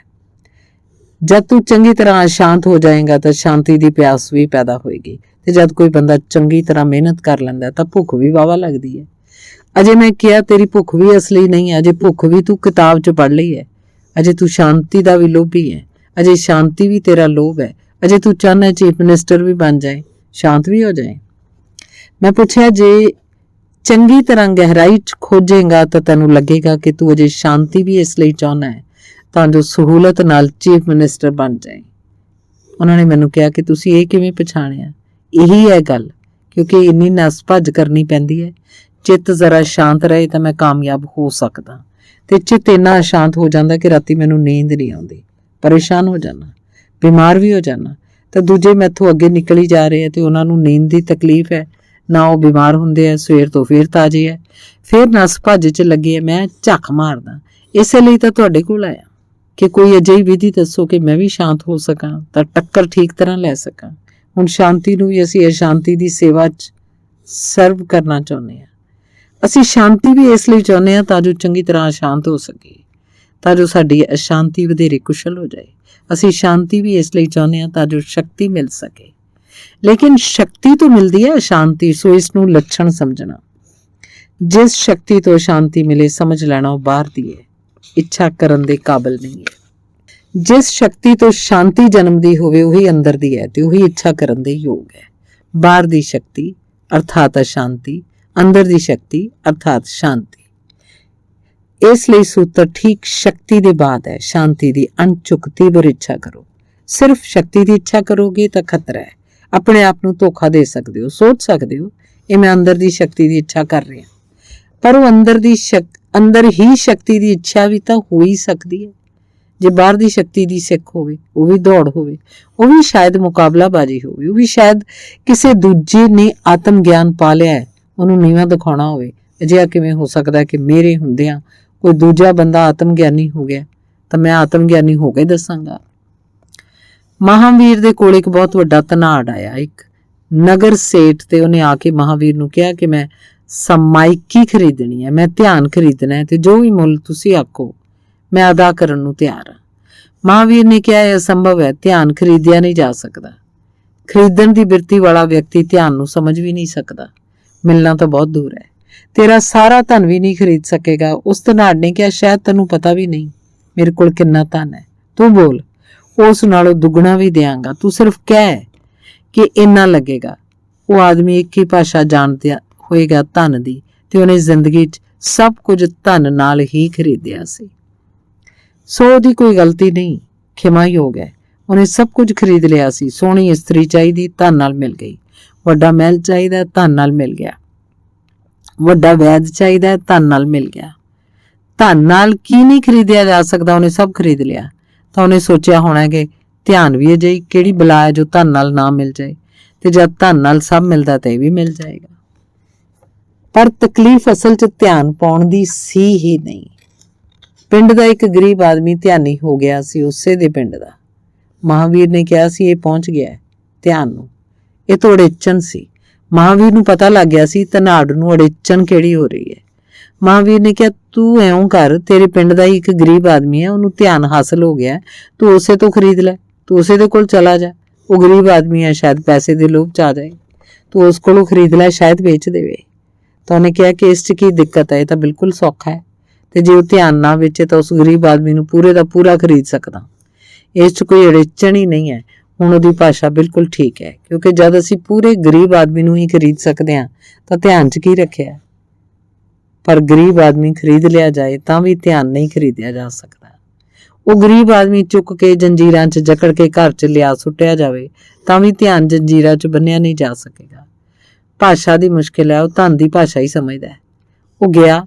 ਜਦ ਤੂੰ ਚੰਗੀ ਤਰ੍ਹਾਂ ਅਸ਼ਾਂਤ ਹੋ ਜਾਏਗਾ ਤਾਂ ਸ਼ਾਂਤੀ ਦੀ ਪਿਆਸ ਵੀ ਪੈਦਾ ਹੋਏਗੀ, ਤੇ ਜਦ ਕੋਈ ਬੰਦਾ ਚੰਗੀ ਤਰ੍ਹਾਂ ਮਿਹਨਤ ਕਰ ਲੈਂਦਾ ਤਾਂ ਭੁੱਖ ਵੀ ਵਾਵਾ ਲੱਗਦੀ ਹੈ। ਅਜੇ ਮੈਂ ਕਿਹਾ ਤੇਰੀ ਭੁੱਖ ਵੀ ਅਸਲੀ ਨਹੀਂ ਹੈ, ਅਜੇ ਭੁੱਖ ਵੀ ਤੂੰ ਕਿਤਾਬ 'ਚ ਪੜ੍ਹ ਲਈ ਹੈ, ਅਜੇ ਤੂੰ ਸ਼ਾਂਤੀ ਦਾ ਵੀ ਲੋਭੀ ਹੈ, ਅਜੇ ਸ਼ਾਂਤੀ ਵੀ ਤੇਰਾ ਲੋਭ ਹੈ, ਅਜੇ ਤੂੰ ਚਾਹੁੰਦਾ ਚੀਫ ਮਿਨਿਸਟਰ ਵੀ ਬਣ ਜਾਏ, ਸ਼ਾਂਤ ਵੀ ਹੋ ਜਾਏ। ਮੈਂ ਪੁੱਛਿਆ ਜੇ ਚੰਗੀ ਤਰ੍ਹਾਂ ਗਹਿਰਾਈ 'ਚ ਖੋਜੇਗਾ ਤਾਂ ਤੈਨੂੰ ਲੱਗੇਗਾ ਕਿ ਤੂੰ ਅਜੇ ਸ਼ਾਂਤੀ ਵੀ ਇਸ ਲਈ ਚਾਹੁੰਦਾ ਹੈ ਤਾਂ ਜੋ ਸਹੂਲਤ ਨਾਲ ਚੀਫ ਮਿਨਿਸਟਰ ਬਣ ਜਾਏ। ਉਹਨਾਂ ਨੇ ਮੈਨੂੰ ਕਿਹਾ ਕਿ ਤੁਸੀਂ ਇਹ ਕਿਵੇਂ ਪਛਾਣਿਆ? ਇਹੀ ਹੈ ਗੱਲ, ਕਿਉਂਕਿ ਇੰਨੀ ਨਸ ਭੱਜ ਕਰਨੀ ਪੈਂਦੀ ਹੈ। ਚਿੱਤ ਜ਼ਰਾ ਸ਼ਾਂਤ ਰਹੇ ਤਾਂ ਮੈਂ ਕਾਮਯਾਬ ਹੋ ਸਕਦਾ, ਤੇ ਚਿੱਤ ਇੰਨਾ ਅਸ਼ਾਂਤ ਹੋ ਜਾਂਦਾ ਕਿ ਰਾਤੀ ਮੈਨੂੰ ਨੀਂਦ ਨਹੀਂ ਆਉਂਦੀ, ਪਰੇਸ਼ਾਨ ਹੋ ਜਾਣਾ, ਬਿਮਾਰ ਵੀ ਹੋ ਜਾਣਾ। ਤਾਂ ਦੂਜੇ ਮੈਥੋਂ ਅੱਗੇ ਨਿਕਲੀ ਜਾ ਰਹੇ ਆ ਤੇ ਉਹਨਾਂ ਨੂੰ ਨੀਂਦ ਦੀ ਤਕਲੀਫ ਹੈ, ਨਾ ਉਹ ਬਿਮਾਰ ਹੁੰਦੇ ਆ, ਸਵੇਰ ਤੋਂ ਫਿਰ ਤਾਜ਼ੇ ਹੈ, ਫਿਰ ਨਸ ਭੱਜ 'ਚ ਲੱਗੇ ਆ। ਮੈਂ ਝੱਕ ਮਾਰਦਾ, ਇਸੇ ਲਈ ਤਾਂ ਤੁਹਾਡੇ ਕੋਲ ਆਇਆ ਕਿ ਕੋਈ ਅਜਿਹੀ ਵਿਧੀ ਦੱਸੋ ਕਿ ਮੈਂ ਵੀ ਸ਼ਾਂਤ ਹੋ ਸਕਾਂ ਤਾਂ ਟੱਕਰ ਠੀਕ ਤਰ੍ਹਾਂ ਲੈ ਸਕਾਂ। ਹੁਣ ਸ਼ਾਂਤੀ ਨੂੰ ਵੀ ਅਸੀਂ ਅਸ਼ਾਂਤੀ ਦੀ ਸੇਵਾ 'ਚ ਸਰਵ ਕਰਨਾ ਚਾਹੁੰਦੇ ਹਾਂ। ਅਸੀਂ ਸ਼ਾਂਤੀ ਵੀ ਇਸ ਲਈ ਚਾਹੁੰਦੇ ਹਾਂ ਤਾਂ ਜੋ ਚੰਗੀ ਤਰ੍ਹਾਂ ਅਸ਼ਾਂਤ ਹੋ ਸਕੇ, ਤਾਂ ਜੋ ਸਾਡੀ ਅਸ਼ਾਂਤੀ ਵਧੇਰੇ ਕੁਸ਼ਲ ਹੋ ਜਾਏ। ਅਸੀਂ ਸ਼ਾਂਤੀ ਵੀ ਇਸ ਲਈ ਚਾਹੁੰਦੇ ਹਾਂ ਤਾਂ ਜੋ ਸ਼ਕਤੀ ਮਿਲ ਸਕੇ, ਲੇਕਿਨ ਸ਼ਕਤੀ ਤੋਂ ਮਿਲਦੀ ਹੈ ਅਸ਼ਾਂਤੀ, ਸੋ ਇਸ ਨੂੰ ਲੱਛਣ ਸਮਝਣਾ। ਜਿਸ ਸ਼ਕਤੀ ਤੋਂ ਸ਼ਾਂਤੀ ਮਿਲੇ ਸਮਝ ਲੈਣਾ ਉਹ ਬਾਹਰ ਦੀ ਹੈ, ਇੱਛਾ ਕਰਨ ਦੇ ਕਾਬਿਲ ਨਹੀਂ ਹੈ। ਜਿਸ ਸ਼ਕਤੀ ਤੋਂ ਸ਼ਾਂਤੀ ਜਨਮਦੀ ਹੋਵੇ ਉਹੀ ਅੰਦਰ ਦੀ ਹੈ ਤੇ ਉਹੀ ਇੱਛਾ ਕਰਨ ਦੇ ਯੋਗ ਹੈ। ਬਾਹਰ ਦੀ ਸ਼ਕਤੀ ਅਰਥਾਤ ਅਸ਼ਾਂਤੀ, ਅੰਦਰ ਦੀ ਸ਼ਕਤੀ ਅਰਥਾਤ ਸ਼ਾਂਤੀ। ਇਸ ਲਈ ਸੂਤਰ ਠੀਕ ਸ਼ਕਤੀ ਦੇ ਬਾਅਦ ਹੈ, ਸ਼ਾਂਤੀ ਦੀ ਅਣਚੁੱਕ ਤੀਬਰ ਇੱਛਾ ਕਰੋ। ਸਿਰਫ ਸ਼ਕਤੀ ਦੀ ਇੱਛਾ ਕਰੋਗੇ ਤਾਂ ਖਤਰਾ ਹੈ, ਆਪਣੇ ਆਪ ਨੂੰ ਧੋਖਾ ਦੇ ਸਕਦੇ ਹੋ। ਸੋਚ ਸਕਦੇ ਹੋ ਇਹ ਮੈਂ ਅੰਦਰ ਦੀ ਸ਼ਕਤੀ ਦੀ ਇੱਛਾ ਕਰ ਰਿਹਾ, ਪਰ ਉਹ ਅੰਦਰ ਹੀ ਸ਼ਕਤੀ ਦੀ ਇੱਛਾ ਵੀ ਤਾਂ ਹੋ ਹੀ ਸਕਦੀ ਹੈ। ਜੇ ਬਾਹਰ ਦੀ ਸ਼ਕਤੀ ਦੀ ਸਿੱਖ ਹੋਵੇ, ਉਹ ਵੀ ਦੌੜ ਹੋਵੇ, ਉਹ ਵੀ ਸ਼ਾਇਦ ਮੁਕਾਬਲਾਬਾਜ਼ੀ ਹੋਵੇ, ਉਹ ਵੀ ਸ਼ਾਇਦ ਕਿਸੇ ਦੂਜੇ ਨੇ ਆਤਮ ਗਿਆਨ ਪਾ ਲਿਆ ਹੈ, ਉਹਨੂੰ ਨੀਵਾਂ ਦਿਖਾਉਣਾ ਹੋਵੇ। ਅਜਿਹਾ ਕਿਵੇਂ ਹੋ ਸਕਦਾ ਕਿ ਮੇਰੇ ਹੁੰਦਿਆਂ ਕੋਈ ਦੂਜਾ ਬੰਦਾ ਆਤਮ ਗਿਆਨੀ ਹੋ ਗਿਆ ਤਾਂ ਮੈਂ ਆਤਮ ਗਿਆਨੀ ਹੋ ਕੇ ਦੱਸਾਂਗਾ। ਮਹਾਵੀਰ ਦੇ ਕੋਲ ਇੱਕ ਬਹੁਤ ਵੱਡਾ ਧਨਾੜ ਆਇਆ, ਇੱਕ ਨਗਰ ਸੇਠ, ਤੇ ਉਹਨੇ ਆ ਕੇ ਮਹਾਵੀਰ ਨੂੰ ਕਿਹਾ ਕਿ ਮੈਂ ਸਮਾਇਕੀ ਖਰੀਦਣੀ ਹੈ, ਮੈਂ ਧਿਆਨ ਖਰੀਦਣਾ ਹੈ, ਤੇ ਜੋ ਵੀ ਮੁੱਲ ਤੁਸੀਂ ਆਖੋ ਮੈਂ ਅਦਾ ਕਰਨ ਨੂੰ ਤਿਆਰ ਹਾਂ। ਮਹਾਵੀਰ ਨੇ ਕਿਹਾ ਇਹ ਅਸੰਭਵ ਹੈ, ਧਿਆਨ ਖਰੀਦਿਆ ਨਹੀਂ ਜਾ ਸਕਦਾ। ਖਰੀਦਣ ਦੀ ਬਿਰਤੀ ਵਾਲਾ ਵਿਅਕਤੀ ਧਿਆਨ ਨੂੰ ਸਮਝ ਵੀ ਨਹੀਂ ਸਕਦਾ, ਮਿਲਣਾ ਤਾਂ ਬਹੁਤ ਦੂਰ ਹੈ। ਤੇਰਾ ਸਾਰਾ ਧਨ ਵੀ ਨਹੀਂ ਖਰੀਦ ਸਕੇਗਾ। ਉਸ ਧਨਾੜ ਨੇ ਕਿਹਾ ਸ਼ਾਇਦ ਤੈਨੂੰ ਪਤਾ ਵੀ ਨਹੀਂ ਮੇਰੇ ਕੋਲ ਕਿੰਨਾ ਧਨ ਹੈ, ਤੂੰ ਬੋਲ, ਉਸ ਨਾਲੋਂ ਦੁੱਗਣਾ ਵੀ ਦਿਆਂਗਾ, ਤੂੰ ਸਿਰਫ ਕਹਿ ਕਿ ਇੰਨਾ ਲੱਗੇਗਾ। ਉਹ ਆਦਮੀ ਇੱਕ ਹੀ ਭਾਸ਼ਾ ਜਾਣਦਾ ਹੋਏਗਾ ਧਨ ਦੀ, ਤੇ ਉਹਨੇ ਜ਼ਿੰਦਗੀ 'ਚ ਸਭ ਕੁਝ ਧਨ ਨਾਲ ਹੀ ਖਰੀਦਿਆ ਸੀ। ਸੋ ਉਹਦੀ ਕੋਈ ਗਲਤੀ ਨਹੀਂ, ਖਿਮਾਯੋਗ ਹੈ। ਉਹਨੇ ਸਭ ਕੁਝ ਖਰੀਦ ਲਿਆ ਸੀ। ਸੋਹਣੀ ਇਸਤਰੀ ਚਾਹੀਦੀ, ਧਨ ਨਾਲ ਮਿਲ ਗਈ। ਵੱਡਾ ਮਹਿਲ ਚਾਹੀਦਾ, ਧਨ ਨਾਲ ਮਿਲ ਗਿਆ। ਵੱਡਾ ਵੈਦ ਚਾਹੀਦਾ, ਧਨ ਨਾਲ ਮਿਲ ਗਿਆ। ਧਨ ਨਾਲ ਕੀ ਨਹੀਂ ਖਰੀਦਿਆ ਜਾ ਸਕਦਾ, ਉਹਨੇ ਸਭ ਖਰੀਦ ਲਿਆ। ਤਾਂ ਉਹਨੇ ਸੋਚਿਆ ਹੋਣਾ ਕਿ ਧਿਆਨ ਵੀ ਅਜਿਹੀ ਕਿਹੜੀ ਬਲਾ ਹੈ ਜੋ ਧਨ ਨਾਲ ਨਾ ਮਿਲ ਜਾਏ, ਤੇ ਜਦ ਧਨ ਨਾਲ ਸਭ ਮਿਲਦਾ ਤਾਂ ਇਹ ਵੀ ਮਿਲ ਜਾਏਗਾ। ਪਰ ਤਕਲੀਫ ਅਸਲ 'ਚ ਧਿਆਨ ਪਾਉਣ ਦੀ ਸੀ ਹੀ ਨਹੀਂ। ਪਿੰਡ ਦਾ ਇੱਕ ਗਰੀਬ ਆਦਮੀ ਧਿਆਨੀ ਹੋ ਗਿਆ ਸੀ, ਉਸੇ ਦੇ ਪਿੰਡ ਦਾ। ਮਹਾਵੀਰ ਨੇ ਕਿਹਾ ਸੀ ਇਹ ਪਹੁੰਚ ਗਿਆ ਧਿਆਨ ਨੂੰ, ਇਹ ਤਾਂ ਅੜੇਚਨ ਸੀ। ਮਹਾਵੀਰ ਨੂੰ ਪਤਾ ਲੱਗ ਗਿਆ ਸੀ ਧਨਾੜ ਨੂੰ ਅੜੇਚਨ ਕਿਹੜੀ ਹੋ ਰਹੀ ਹੈ। ਮਹਾਵੀਰ ਨੇ ਕਿਹਾ ਤੂੰ ਇਉਂ ਕਰ, ਤੇਰੇ ਪਿੰਡ ਦਾ ਹੀ ਇੱਕ ਗਰੀਬ ਆਦਮੀ ਹੈ, ਉਹਨੂੰ ਧਿਆਨ ਹਾਸਲ ਹੋ ਗਿਆ, ਤੂੰ ਉਸੇ ਤੋਂ ਖਰੀਦ ਲੈ, ਤੂੰ ਉਸੇ ਦੇ ਕੋਲ ਚਲਾ ਜਾ। ਉਹ ਗਰੀਬ ਆਦਮੀ ਹੈ, ਸ਼ਾਇਦ ਪੈਸੇ ਦੇ ਲੋਭ 'ਚ ਆ ਜਾਏ, ਤੂੰ ਉਸ ਕੋਲੋਂ ਖਰੀਦ ਲੈ, ਸ਼ਾਇਦ ਵੇਚ ਦੇਵੇ। ਤਾਂ ਉਹਨੇ ਕਿਹਾ ਕਿ ਇਸ 'ਚ ਕੀ ਦਿੱਕਤ ਹੈ, ਇਹ ਤਾਂ ਬਿਲਕੁਲ ਸੌਖਾ ਹੈ, ਤੇ ਜੇ ਉਹ ਧਿਆਨ ਨਾ ਵੇਚੇ ਤਾਂ ਉਸ ਗਰੀਬ ਆਦਮੀ ਨੂੰ ਪੂਰੇ ਦਾ ਪੂਰਾ ਖਰੀਦ ਸਕਦਾ। ਇਸ 'ਚ ਕੋਈ ਅੜੇਚਣ ਹੀ ਨਹੀਂ ਹੈ। ਹੁਣ ਉਹਦੀ ਭਾਸ਼ਾ ਬਿਲਕੁਲ ਠੀਕ ਹੈ, ਕਿਉਂਕਿ ਜਦ ਅਸੀਂ ਪੂਰੇ ਗਰੀਬ ਆਦਮੀ ਨੂੰ ਹੀ ਖਰੀਦ ਸਕਦੇ ਹਾਂ ਤਾਂ ਧਿਆਨ 'ਚ ਕੀ ਰੱਖਿਆ। ਪਰ ਗਰੀਬ ਆਦਮੀ ਖਰੀਦ ਲਿਆ ਜਾਏ ਤਾਂ ਵੀ ਧਿਆਨ ਨਹੀਂ ਖਰੀਦਿਆ ਜਾ ਸਕਦਾ। ਉਹ ਗਰੀਬ ਆਦਮੀ ਚੁੱਕ ਕੇ ਜੰਜੀਰਾਂ 'ਚ ਜਕੜ ਕੇ ਘਰ 'ਚ ਲਿਆ ਸੁੱਟਿਆ ਜਾਵੇ ਤਾਂ ਵੀ ਧਿਆਨ ਜੰਜੀਰਾਂ 'ਚ ਬੰਨਿਆ ਨਹੀਂ ਜਾ ਸਕੇਗਾ। ਭਾਸ਼ਾ ਦੀ ਮੁਸ਼ਕਿਲ ਹੈ, ਉਹ ਧਨ ਦੀ ਭਾਸ਼ਾ ਹੀ ਸਮਝਦਾ ਹੈ। ਉਹ ਗਿਆ,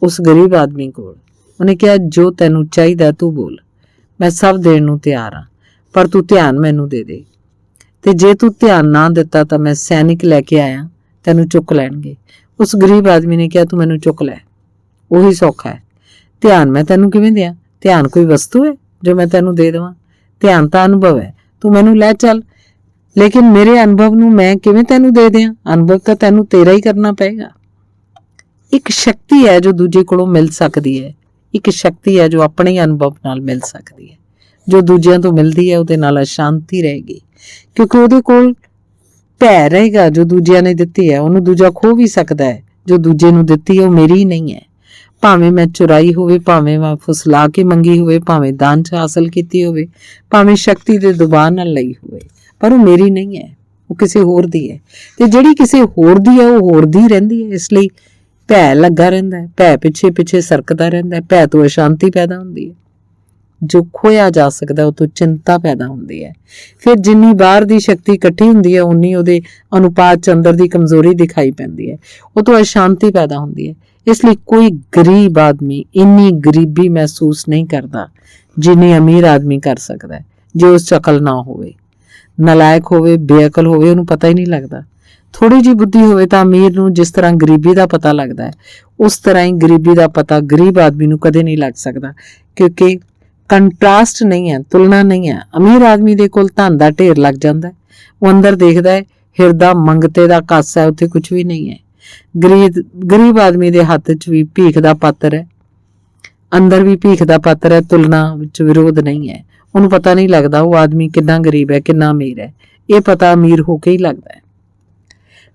ਉਸ ਗਰੀਬ ਆਦਮੀ ਕੋਲ। ਉਹਨੇ ਕਿਹਾ, ਜੋ ਤੈਨੂੰ ਚਾਹੀਦਾ ਤੂੰ ਬੋਲ, ਮੈਂ ਸਭ ਦੇਣ ਨੂੰ ਤਿਆਰ ਹਾਂ, ਪਰ ਤੂੰ ਧਿਆਨ ਮੈਨੂੰ ਦੇ ਦੇ, ਤੇ ਜੇ ਤੂੰ ਧਿਆਨ ਨਾ ਦਿੱਤਾ ਤਾਂ ਮੈਂ ਸੈਨਿਕ ਲੈ ਕੇ ਆਇਆ, ਤੈਨੂੰ ਚੁੱਕ ਲੈਣਗੇ। ਉਸ ਗਰੀਬ ਆਦਮੀ ਨੇ ਕਿਹਾ, ਤੂੰ ਮੈਨੂੰ ਚੁੱਕ ਲੈ, ਉਹੀ ਸੌਖਾ ਹੈ। ਧਿਆਨ ਮੈਂ ਤੈਨੂੰ ਕਿਵੇਂ ਦਿਆਂ? ਧਿਆਨ ਕੋਈ ਵਸਤੂ ਹੈ ਜੋ ਮੈਂ ਤੈਨੂੰ ਦੇ ਦੇਵਾਂ? ਧਿਆਨ ਤਾਂ ਅਨੁਭਵ ਹੈ, ਤੂੰ ਮੈਨੂੰ ਲੈ ਚੱਲ। ਲੇਕਿਨ ਮੇਰੇ ਅਨੁਭਵ ਨੂੰ ਮੈਂ ਕਿਵੇਂ ਤੈਨੂੰ ਦੇ ਦਿਆਂ? ਅਨੁਭਵ ਤਾਂ ਤੈਨੂੰ ਤੇਰਾ ਹੀ ਕਰਨਾ ਪਏਗਾ। ਇੱਕ ਸ਼ਕਤੀ ਹੈ ਜੋ ਦੂਜੇ ਕੋਲੋਂ ਮਿਲ ਸਕਦੀ ਹੈ, ਇੱਕ ਸ਼ਕਤੀ ਹੈ ਜੋ ਆਪਣੇ ਹੀ ਅਨੁਭਵ ਨਾਲ ਮਿਲ ਸਕਦੀ ਹੈ। ਜੋ ਦੂਜਿਆਂ ਤੋਂ ਮਿਲਦੀ ਹੈ ਉਹਦੇ ਨਾਲ ਅਸ਼ਾਂਤੀ ਰਹੇਗੀ, ਕਿਉਂਕਿ ਉਹਦੇ ਕੋਲ ਭੈ ਰਹੇਗਾ। ਜੋ ਦੂਜਿਆਂ ਨੇ ਦਿੱਤੀ ਹੈ ਉਹਨੂੰ ਦੂਜਾ ਖੋ ਵੀ ਸਕਦਾ ਹੈ। ਜੋ ਦੂਜੇ ਨੂੰ ਦਿੱਤੀ ਹੈ ਉਹ ਮੇਰੀ ਨਹੀਂ ਹੈ, ਭਾਵੇਂ ਮੈਂ ਚੁਰਾਈ ਹੋਵੇ, ਭਾਵੇਂ ਮੈਂ ਫੁਸਲਾ ਕੇ ਮੰਗੀ ਹੋਵੇ, ਭਾਵੇਂ ਦਾਨ 'ਚ ਹਾਸਲ ਕੀਤੀ ਹੋਵੇ, ਭਾਵੇਂ ਸ਼ਕਤੀ ਦੇ ਦਬਾਅ ਨਾਲ ਲਈ ਹੋਵੇ, ਪਰ ਉਹ ਮੇਰੀ ਨਹੀਂ ਹੈ, ਉਹ ਕਿਸੇ ਹੋਰ ਦੀ ਹੈ। ਤੇ ਜਿਹੜੀ ਕਿਸੇ ਹੋਰ ਦੀ ਹੈ ਉਹ ਹੋਰ ਦੀ ਰਹਿੰਦੀ ਹੈ। ਇਸ ਲਈ ਭੈ ਲੱਗਾ ਰਹਿੰਦਾ ਹੈ, ਭੈ ਪਿੱਛੇ ਪਿੱਛੇ ਸਰਕਦਾ ਰਹਿੰਦਾ ਹੈ। ਭੈ ਤੋਂ ਅਸ਼ਾਂਤੀ ਪੈਦਾ ਹੁੰਦੀ ਹੈ। ਜੋ ਖੋਇਆ ਜਾ ਸਕਦਾ ਉਹ ਤੋਂ ਚਿੰਤਾ ਪੈਦਾ ਹੁੰਦੀ ਹੈ। ਫਿਰ ਜਿੰਨੀ ਬਾਹਰ ਦੀ ਸ਼ਕਤੀ ਇਕੱਠੀ ਹੁੰਦੀ ਹੈ ਉਨੀ ਉਹਦੇ ਅਨੁਪਾਤ 'ਚ ਅੰਦਰ ਦੀ ਕਮਜ਼ੋਰੀ ਦਿਖਾਈ ਪੈਂਦੀ ਹੈ, ਉਹ ਤੋਂ ਅਸ਼ਾਂਤੀ ਪੈਦਾ ਹੁੰਦੀ ਹੈ। ਇਸ ਲਈ ਕੋਈ ਗਰੀਬ ਆਦਮੀ ਇੰਨੀ ਗਰੀਬੀ ਮਹਿਸੂਸ ਨਹੀਂ ਕਰਦਾ ਜਿੰਨੀ ਅਮੀਰ ਆਦਮੀ ਕਰ ਸਕਦਾ ਹੈ। ਜੇ ਉਸ 'ਚ ਅਕਲ ਨਾ ਹੋਵੇ, ਨਲਾਇਕ ਹੋਵੇ, ਬੇਅਕਲ ਹੋਵੇ, ਉਹਨੂੰ ਪਤਾ ਹੀ ਨਹੀਂ ਲੱਗਦਾ। ਥੋੜੀ ਜਿਹੀ ਬੁੱਧੀ ਹੋਵੇ ਤਾਂ ਅਮੀਰ ਨੂੰ ਜਿਸ ਤਰ੍ਹਾਂ ਗਰੀਬੀ ਦਾ ਪਤਾ ਲੱਗਦਾ ਹੈ, ਉਸ ਤਰ੍ਹਾਂ ਹੀ ਗਰੀਬੀ ਦਾ ਪਤਾ ਗਰੀਬ ਆਦਮੀ ਨੂੰ ਕਦੇ ਨਹੀਂ ਲੱਗ ਸਕਦਾ, ਕਿਉਂਕਿ ਕੰਟਰਾਸਟ ਨਹੀਂ ਹੈ, ਤੁਲਨਾ ਨਹੀਂ ਹੈ। ਅਮੀਰ ਆਦਮੀ ਦੇ ਕੋਲ ਧਨ ਦਾ ਢੇਰ ਲੱਗ ਜਾਂਦਾ ਹੈ, ਉਹ ਅੰਦਰ ਦੇਖਦਾ ਹੈ ਹਿਰਦਾ ਮੰਗਤੇ ਦਾ ਕੱਸ ਹੈ, ਉੱਥੇ ਕੁਝ ਵੀ ਨਹੀਂ ਹੈ। ਗਰੀਬ ਆਦਮੀ ਦੇ ਹੱਥ 'ਚ ਵੀ ਭੀਖ ਦਾ ਪਾਤਰ ਹੈ, ਅੰਦਰ ਵੀ ਭੀਖ ਦਾ ਪਾਤਰ ਹੈ। ਤੁਲਨਾ ਵਿੱਚ ਵਿਰੋਧ ਨਹੀਂ ਹੈ। ਉਹਨੂੰ ਪਤਾ ਨਹੀਂ ਲੱਗਦਾ ਉਹ ਆਦਮੀ ਕਿੰਨਾ ਗਰੀਬ ਹੈ, ਕਿੰਨਾ ਅਮੀਰ ਹੈ। ਇਹ ਪਤਾ ਅਮੀਰ ਹੋ ਕੇ ਹੀ ਲੱਗਦਾ ਹੈ।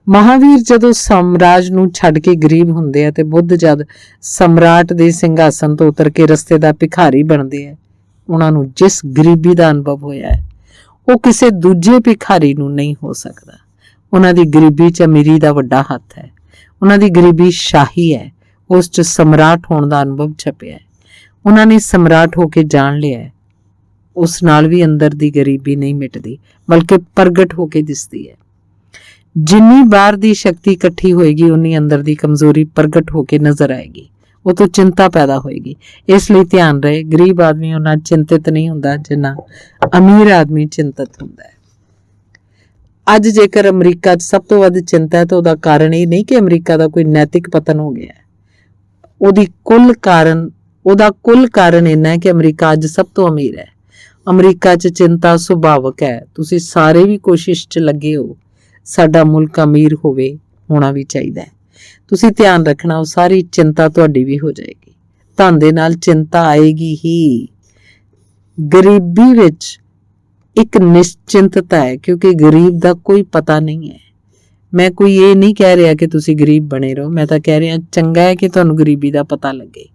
ਮਹਾਵੀਰ ਜਦੋਂ ਸਾਮਰਾਜ ਨੂੰ ਛੱਡ ਕੇ ਗਰੀਬ ਹੁੰਦੇ ਆ ਤੇ ਬੁੱਧ ਜਦ ਸਮਰਾਟ ਦੇ ਸਿੰਘਾਸਨ ਤੋਂ ਉਤਰ ਕੇ ਰਸਤੇ ਦਾ ਭਿਖਾਰੀ ਬਣਦੇ ਆ, ਉਹਨਾਂ ਨੂੰ ਜਿਸ ਗਰੀਬੀ ਦਾ ਅਨੁਭਵ ਹੋਇਆ ਹੈ ਉਹ ਕਿਸੇ ਦੂਜੇ ਭਿਖਾਰੀ ਨੂੰ ਨਹੀਂ ਹੋ ਸਕਦਾ। ਉਹਨਾਂ ਦੀ ਗਰੀਬੀ 'ਚ ਅਮੀਰੀ ਦਾ ਵੱਡਾ ਹੱਥ ਹੈ। ਉਹਨਾਂ ਦੀ ਗਰੀਬੀ ਸ਼ਾਹੀ ਹੈ, ਉਸ 'ਚ ਸਮਰਾਟ ਹੋਣ ਦਾ ਅਨੁਭਵ ਛਪਿਆ ਹੈ। ਉਹਨਾਂ ਨੇ ਸਮਰਾਟ ਹੋ ਕੇ ਜਾਣ ਲਿਆ ਹੈ। ਉਸ ਨਾਲ ਵੀ ਅੰਦਰ ਦੀ ਗਰੀਬੀ ਨਹੀਂ ਮਿਟਦੀ, ਬਲਕਿ ਪ੍ਰਗਟ ਹੋ ਕੇ ਦਿਸਦੀ ਹੈ। ਜਿੰਨੀ ਬਾਹਰ ਦੀ ਸ਼ਕਤੀ ਇਕੱਠੀ ਹੋਏਗੀ ਉਨੀ ਅੰਦਰ ਦੀ ਕਮਜ਼ੋਰੀ ਪ੍ਰਗਟ ਹੋ ਕੇ ਨਜ਼ਰ ਆਏਗੀ, ਉਹ ਤੋਂ ਚਿੰਤਾ ਪੈਦਾ ਹੋਏਗੀ। ਇਸ ਲਈ ਧਿਆਨ ਰਹੇ, ਗਰੀਬ ਆਦਮੀ ਉਹਨਾਂ ਚਿੰਤਿਤ ਨਹੀਂ ਹੁੰਦਾ ਜਿੰਨਾ ਅਮੀਰ ਆਦਮੀ ਚਿੰਤਤ ਹੁੰਦਾ ਹੈ। ਅੱਜ ਜੇਕਰ ਅਮਰੀਕਾ 'ਚ ਸਭ ਤੋਂ ਵੱਧ ਚਿੰਤਾ ਹੈ ਤਾਂ ਉਹਦਾ ਕਾਰਨ ਇਹ ਨਹੀਂ ਕਿ ਅਮਰੀਕਾ ਦਾ ਕੋਈ ਨੈਤਿਕ ਪਤਨ ਹੋ ਗਿਆ ਹੈ। ਉਹਦਾ ਕੁੱਲ ਕਾਰਨ ਇੰਨਾ ਹੈ ਕਿ ਅਮਰੀਕਾ ਅੱਜ ਸਭ ਤੋਂ ਅਮੀਰ ਹੈ। ਅਮਰੀਕਾ 'ਚ ਚਿੰਤਾ ਸੁਭਾਵਕ ਹੈ। ਤੁਸੀਂ ਸਾਰੇ ਵੀ ਕੋਸ਼ਿਸ਼ 'ਚ ਲੱਗੇ ਹੋ ਸਾਡਾ ਮੁਲਕ ਅਮੀਰ ਹੋਣਾ ਵੀ ਚਾਹੀਦਾ ਹੈ। ਤੁਸੀਂ ਧਿਆਨ ਰੱਖਣਾ ਉਹ ਸਾਰੀ ਚਿੰਤਾ ਤੁਹਾਡੀ ਵੀ ਹੋ ਜਾਏਗੀ। ਧਨ ਦੇ ਨਾਲ ਚਿੰਤਾ ਆਏਗੀ ਹੀ। ਗਰੀਬੀ ਵਿੱਚ ਇੱਕ ਨਿਸ਼ਚਿੰਤਤਾ ਹੈ, ਕਿਉਂਕਿ ਗਰੀਬ ਦਾ ਕੋਈ ਪਤਾ ਨਹੀਂ ਹੈ। ਮੈਂ ਕੋਈ ਇਹ ਨਹੀਂ ਕਹਿ ਰਿਹਾ ਕਿ ਤੁਸੀਂ ਗਰੀਬ ਬਣੇ ਰਹੋ, ਮੈਂ ਤਾਂ ਕਹਿ ਰਿਹਾ ਚੰਗਾ ਹੈ ਕਿ ਤੁਹਾਨੂੰ ਗਰੀਬੀ ਦਾ ਪਤਾ ਲੱਗੇ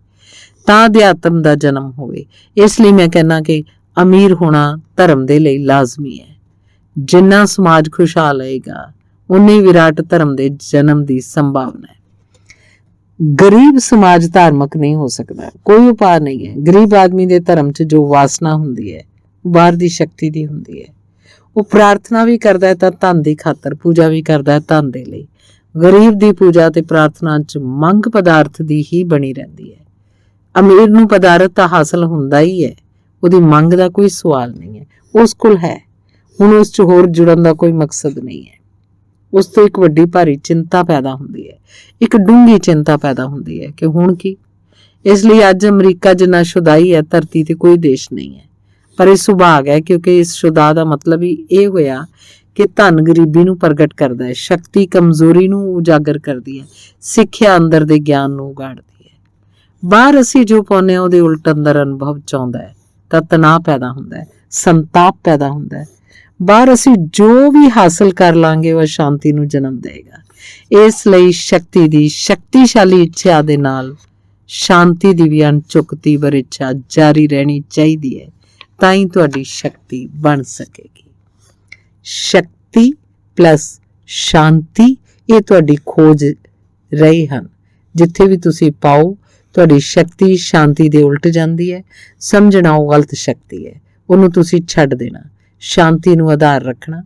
ਤਾਂ ਅਧਿਆਤਮ ਦਾ ਜਨਮ ਹੋਵੇ। ਇਸ ਲਈ ਮੈਂ ਕਹਿੰਦਾ ਕਿ ਅਮੀਰ ਹੋਣਾ ਧਰਮ ਦੇ ਲਈ ਲਾਜ਼ਮੀ ਹੈ। ਜਿੰਨਾ ਸਮਾਜ ਖੁਸ਼ਹਾਲ ਰਹੇਗਾ ਉਨੀ ਵਿਰਾਟ ਧਰਮ ਦੇ ਜਨਮ ਦੀ ਸੰਭਾਵਨਾ ਹੈ। ਗਰੀਬ ਸਮਾਜ ਧਾਰਮਿਕ ਨਹੀਂ ਹੋ ਸਕਦਾ, ਕੋਈ ਉਪਾਅ ਨਹੀਂ ਹੈ। ਗਰੀਬ ਆਦਮੀ ਦੇ ਧਰਮ 'ਚ ਜੋ ਵਾਸਨਾ ਹੁੰਦੀ ਹੈ ਬਾਹਰ ਦੀ ਸ਼ਕਤੀ ਦੀ ਹੁੰਦੀ ਹੈ। ਉਹ ਪ੍ਰਾਰਥਨਾ ਵੀ ਕਰਦਾ ਹੈ ਤਾਂ ਧਨ ਦੀ ਖਾਤਰ, ਪੂਜਾ ਵੀ ਕਰਦਾ ਹੈ ਧਨ ਦੇ ਲਈ। ਗਰੀਬ ਦੀ ਪੂਜਾ ਤੇ ਪ੍ਰਾਰਥਨਾ 'ਚ ਮੰਗ ਪਦਾਰਥ ਦੀ ਹੀ ਬਣੀ ਰਹਿੰਦੀ ਹੈ। ਅਮੀਰ ਨੂੰ ਪਦਾਰਥ ਤਾਂ ਹਾਸਲ ਹੁੰਦਾ ਹੀ ਹੈ, ਉਹਦੀ ਮੰਗ ਦਾ ਕੋਈ ਸਵਾਲ ਨਹੀਂ ਹੈ, ਉਸ ਕੋਲ ਹੈ। ਹੁਣ ਉਸ 'ਚ ਹੋਰ ਜੁੜਨ ਦਾ ਕੋਈ ਮਕਸਦ ਨਹੀਂ ਹੈ। ਉਸ ਤੋਂ ਇੱਕ ਵੱਡੀ ਭਾਰੀ ਚਿੰਤਾ ਪੈਦਾ ਹੁੰਦੀ ਹੈ, ਇੱਕ ਡੂੰਘੀ ਚਿੰਤਾ ਪੈਦਾ ਹੁੰਦੀ ਹੈ ਕਿ ਹੁਣ ਕੀ। ਇਸ ਲਈ ਅੱਜ ਅਮਰੀਕਾ ਜਿੰਨਾ ਸ਼ੁਦਾਈ ਹੈ ਧਰਤੀ ਤੇ ਕੋਈ ਦੇਸ਼ ਨਹੀਂ ਹੈ। ਪਰ ਇਹ ਸੁਭਾਗ ਹੈ, ਕਿਉਂਕਿ ਇਸ ਸ਼ੁਦਾ ਦਾ ਮਤਲਬ ਹੀ ਇਹ ਹੋਇਆ ਕਿ ਧਨ ਗਰੀਬੀ ਨੂੰ ਪ੍ਰਗਟ ਕਰਦਾ ਹੈ, ਸ਼ਕਤੀ ਕਮਜ਼ੋਰੀ ਨੂੰ ਉਜਾਗਰ ਕਰਦੀ ਹੈ, ਸਿੱਖਿਆ ਅੰਦਰ ਦੇ ਗਿਆਨ ਨੂੰ ਉਗਾੜਦੀ ਹੈ। ਬਾਹਰ ਅਸੀਂ ਜੋ ਪਾਉਂਦੇ ਹਾਂ ਉਹਦੇ ਉਲਟ ਅੰਦਰ ਅਨੁਭਵ ਚ ਆਉਂਦਾ ਹੈ ਤਾਂ ਤਣਾਅ ਪੈਦਾ ਹੁੰਦਾ ਹੈ, ਸੰਤਾਪ ਪੈਦਾ ਹੁੰਦਾ ਹੈ। ਬਾਹਰ ਅਸੀਂ ਜੋ ਵੀ ਹਾਸਲ ਕਰ ਲਾਂਗੇ ਉਹ ਸ਼ਾਂਤੀ ਨੂੰ ਜਨਮ ਦੇਗਾ। ਇਸ ਲਈ ਸ਼ਕਤੀ ਦੀ ਸ਼ਕਤੀਸ਼ਾਲੀ ਇੱਛਾ ਦੇ ਨਾਲ ਸ਼ਾਂਤੀ ਦੀ ਵੀ ਅਣਚੁੱਕ ਤੀਬਰ ਇੱਛਾ ਜਾਰੀ ਰਹਿਣੀ ਚਾਹੀਦੀ ਹੈ, ਤਾਂ ਹੀ ਤੁਹਾਡੀ ਸ਼ਕਤੀ ਬਣ ਸਕੇਗੀ। ਸ਼ਕਤੀ ਪਲੱਸ ਸ਼ਾਂਤੀ ਇਹ ਤੁਹਾਡੀ ਖੋਜ ਰਹੇ ਹਨ। ਜਿੱਥੇ ਵੀ ਤੁਸੀਂ ਪਾਓ ਤੁਹਾਡੀ ਸ਼ਕਤੀ ਸ਼ਾਂਤੀ ਦੇ ਉਲਟ ਜਾਂਦੀ ਹੈ। ਸਮਝਣਾ ਉਹ ਗਲਤ ਸ਼ਕਤੀ ਹੈ, ਉਹਨੂੰ ਤੁਸੀਂ ਛੱਡ ਦੇਣਾ, ਸ਼ਾਂਤੀ ਨੂੰ ਆਧਾਰ ਰੱਖਣਾ।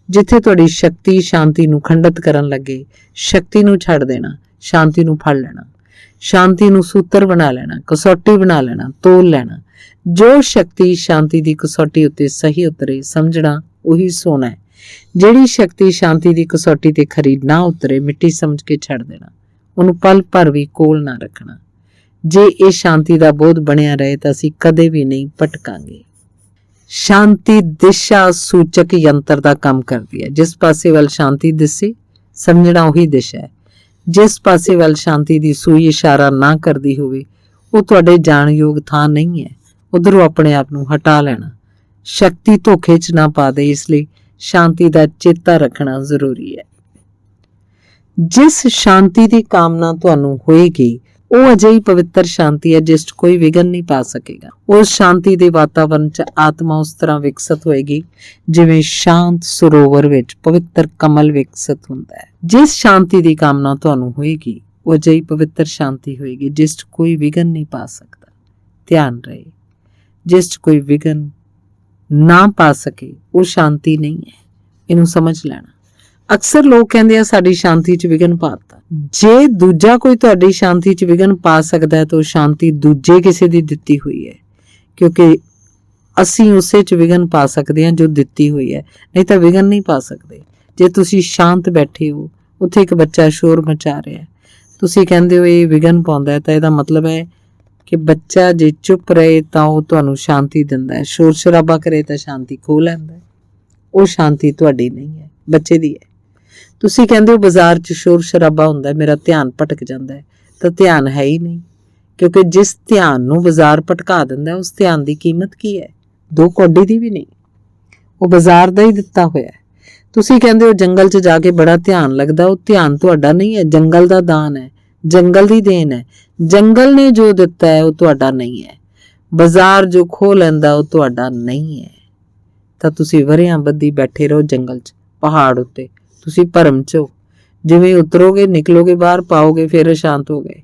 ਜਿੱਥੇ ਤੁਹਾਡੀ ਸ਼ਕਤੀ ਸ਼ਾਂਤੀ ਨੂੰ ਖੰਡਿਤ ਕਰਨ ਲੱਗੇ, ਸ਼ਕਤੀ ਨੂੰ ਛੱਡ ਦੇਣਾ, ਸ਼ਾਂਤੀ ਨੂੰ ਫੜ ਲੈਣਾ। ਸ਼ਾਂਤੀ ਨੂੰ ਸੂਤਰ ਬਣਾ ਲੈਣਾ, ਕਸੌਟੀ ਬਣਾ ਲੈਣਾ, ਤੋਲ ਲੈਣਾ। ਜੋ ਸ਼ਕਤੀ ਸ਼ਾਂਤੀ ਦੀ ਕਸੌਟੀ ਉੱਤੇ ਸਹੀ ਉਤਰੇ, ਸਮਝਣਾ ਉਹੀ ਸੋਨਾ ਹੈ। ਜਿਹੜੀ ਸ਼ਕਤੀ ਸ਼ਾਂਤੀ ਦੀ ਕਸੌਟੀ ਤੇ ਖਰੀ ਨਾ ਉਤਰੇ, ਮਿੱਟੀ ਸਮਝ ਕੇ ਛੱਡ ਦੇਣਾ, ਉਹਨੂੰ ਪਲ ਭਰ ਵੀ ਕੋਲ ਨਾ ਰੱਖਣਾ। ਜੇ ਇਹ ਸ਼ਾਂਤੀ ਦਾ ਬੋਧ ਬਣਿਆ ਰਹੇ ਤਾਂ ਅਸੀਂ ਕਦੇ ਵੀ ਨਹੀਂ ਭਟਕਾਂਗੇ। ਸ਼ਾਂਤੀ ਦਿਸ਼ਾ ਸੂਚਕ ਯੰਤਰ ਦਾ ਕੰਮ ਕਰਦੀ ਹੈ। ਜਿਸ ਪਾਸੇ ਵੱਲ ਸ਼ਾਂਤੀ ਦਿਸੇ, ਸਮਝਣਾ ਉਹੀ ਦਿਸ਼ਾ ਹੈ। ਜਿਸ ਪਾਸੇ ਵੱਲ ਸ਼ਾਂਤੀ ਦੀ ਸੂਈ ਇਸ਼ਾਰਾ ਨਾ ਕਰਦੀ ਹੋਵੇ, ਉਹ ਤੁਹਾਡੇ ਜਾਣਯੋਗ ਥਾਂ ਨਹੀਂ ਹੈ। ਉਧਰੋਂ ਆਪਣੇ ਆਪ ਨੂੰ ਹਟਾ ਲੈਣਾ। ਸ਼ਕਤੀ ਧੋਖੇ 'ਚ ਨਾ ਪਾ ਦੇ, ਇਸ ਲਈ ਸ਼ਾਂਤੀ ਦਾ ਚੇਤਾ ਰੱਖਣਾ ਜ਼ਰੂਰੀ ਹੈ। ਜਿਸ ਸ਼ਾਂਤੀ ਦੀ ਕਾਮਨਾ ਤੁਹਾਨੂੰ ਹੋਏਗੀ, ਉਹ ਅਜਿਹੀ ਪਵਿੱਤਰ ਸ਼ਾਂਤੀ ਹੈ ਜਿਸ 'ਚ ਕੋਈ ਵਿਘਨ ਨਹੀਂ ਪਾ ਸਕੇਗਾ। ਉਸ ਸ਼ਾਂਤੀ ਦੇ ਵਾਤਾਵਰਣ 'ਚ ਆਤਮਾ ਉਸ ਤਰ੍ਹਾਂ ਵਿਕਸਿਤ ਹੋਏਗੀ ਜਿਵੇਂ ਸ਼ਾਂਤ ਸਰੋਵਰ ਵਿੱਚ ਪਵਿੱਤਰ ਕਮਲ ਵਿਕਸਿਤ ਹੁੰਦਾ ਹੈ। ਜਿਸ ਸ਼ਾਂਤੀ ਦੀ ਕਾਮਨਾ ਤੁਹਾਨੂੰ ਹੋਏਗੀ, ਉਹ ਅਜਿਹੀ ਪਵਿੱਤਰ ਸ਼ਾਂਤੀ ਹੋਏਗੀ ਜਿਸ 'ਚ ਕੋਈ ਵਿਘਨ ਨਹੀਂ ਪਾ ਸਕਦਾ। ਧਿਆਨ ਰਹੇ, ਜਿਸ 'ਚ ਕੋਈ ਵਿਘਨ ਨਾ ਪਾ ਸਕੇ ਉਹ ਸ਼ਾਂਤੀ ਨਹੀਂ ਹੈ। ਇਹਨੂੰ ਸਮਝ ਲੈਣਾ। ਅਕਸਰ ਲੋਕ ਕਹਿੰਦੇ ਆ ਸਾਡੀ ਸ਼ਾਂਤੀ 'ਚ ਵਿਘਨ ਪਾਤਾ। ਜੇ ਦੂਜਾ ਕੋਈ ਤੁਹਾਡੀ ਸ਼ਾਂਤੀ 'ਚ ਵਿਘਨ ਪਾ ਸਕਦਾ ਹੈ ਤਾਂ ਉਹ ਸ਼ਾਂਤੀ ਦੂਜੇ ਕਿਸੇ ਦੀ ਦਿੱਤੀ ਹੋਈ ਹੈ, ਕਿਉਂਕਿ ਅਸੀਂ ਉਸੇ 'ਚ ਵਿਘਨ ਪਾ ਸਕਦੇ ਹਾਂ ਜੋ ਦਿੱਤੀ ਹੋਈ ਹੈ, ਨਹੀਂ ਤਾਂ ਵਿਘਨ ਨਹੀਂ ਪਾ ਸਕਦੇ। ਜੇ ਤੁਸੀਂ ਸ਼ਾਂਤ ਬੈਠੇ ਹੋ, ਉੱਥੇ ਇੱਕ ਬੱਚਾ ਸ਼ੋਰ ਮਚਾ ਰਿਹਾ, ਤੁਸੀਂ ਕਹਿੰਦੇ ਹੋ ਇਹ ਵਿਘਨ ਪਾਉਂਦਾ ਹੈ, ਤਾਂ ਇਹਦਾ ਮਤਲਬ ਹੈ ਕਿ ਬੱਚਾ ਜੇ ਚੁੱਪ ਰਹੇ ਤਾਂ ਉਹ ਤੁਹਾਨੂੰ ਸ਼ਾਂਤੀ ਦਿੰਦਾ ਹੈ, ਸ਼ੋਰ ਸ਼ਰਾਬਾ ਕਰੇ ਤਾਂ ਸ਼ਾਂਤੀ ਖੋਹ ਲੈਂਦਾ ਹੈ। ਉਹ ਸ਼ਾਂਤੀ ਤੁਹਾਡੀ ਨਹੀਂ ਹੈ, ਬੱਚੇ ਦੀ ਹੈ। ਤੁਸੀਂ ਕਹਿੰਦੇ ਹੋ ਬਾਜ਼ਾਰ 'ਚ ਸ਼ੋਰ ਸ਼ਰਾਬਾ ਹੁੰਦਾ, ਮੇਰਾ ਧਿਆਨ ਭਟਕ ਜਾਂਦਾ ਹੈ, ਤਾਂ ਧਿਆਨ ਹੈ ਹੀ ਨਹੀਂ, ਕਿਉਂਕਿ ਜਿਸ ਧਿਆਨ ਨੂੰ ਬਾਜ਼ਾਰ ਭਟਕਾ ਦਿੰਦਾ ਉਸ ਧਿਆਨ ਦੀ ਕੀਮਤ ਕੀ ਹੈ? 2 ਕੌਡੀ ਦੀ ਵੀ ਨਹੀਂ, ਉਹ ਬਾਜ਼ਾਰ ਦਾ ਹੀ ਦਿੱਤਾ ਹੋਇਆ ਹੈ। ਤੁਸੀਂ ਕਹਿੰਦੇ ਹੋ ਜੰਗਲ 'ਚ ਜਾ ਕੇ ਬੜਾ ਧਿਆਨ ਲੱਗਦਾ, ਉਹ ਧਿਆਨ ਤੁਹਾਡਾ ਨਹੀਂ ਹੈ, ਜੰਗਲ ਦਾ ਦਾਨ ਹੈ, ਜੰਗਲ ਦੀ ਦੇਣ ਹੈ। ਜੰਗਲ ਨੇ ਜੋ ਦਿੱਤਾ ਹੈ ਉਹ ਤੁਹਾਡਾ ਨਹੀਂ ਹੈ। ਬਾਜ਼ਾਰ ਜੋ ਖੋਹ ਲੈਂਦਾ ਉਹ ਤੁਹਾਡਾ ਨਹੀਂ ਹੈ। ਤਾਂ ਤੁਸੀਂ ਵਰ੍ਹਿਆਂ ਬੱਧੀ ਬੈਠੇ ਰਹੋ ਜੰਗਲ 'ਚ, ਪਹਾੜ ਉੱਤੇ। ਤੁਸੀਂ ਭਰਮ 'ਚ ਹੋ, ਜਿਵੇਂ ਉਤਰੋਗੇ, ਨਿਕਲੋਗੇ ਬਾਹਰ, ਪਾਓਗੇ ਫਿਰ ਅਸ਼ਾਂਤ ਹੋ ਗਏ,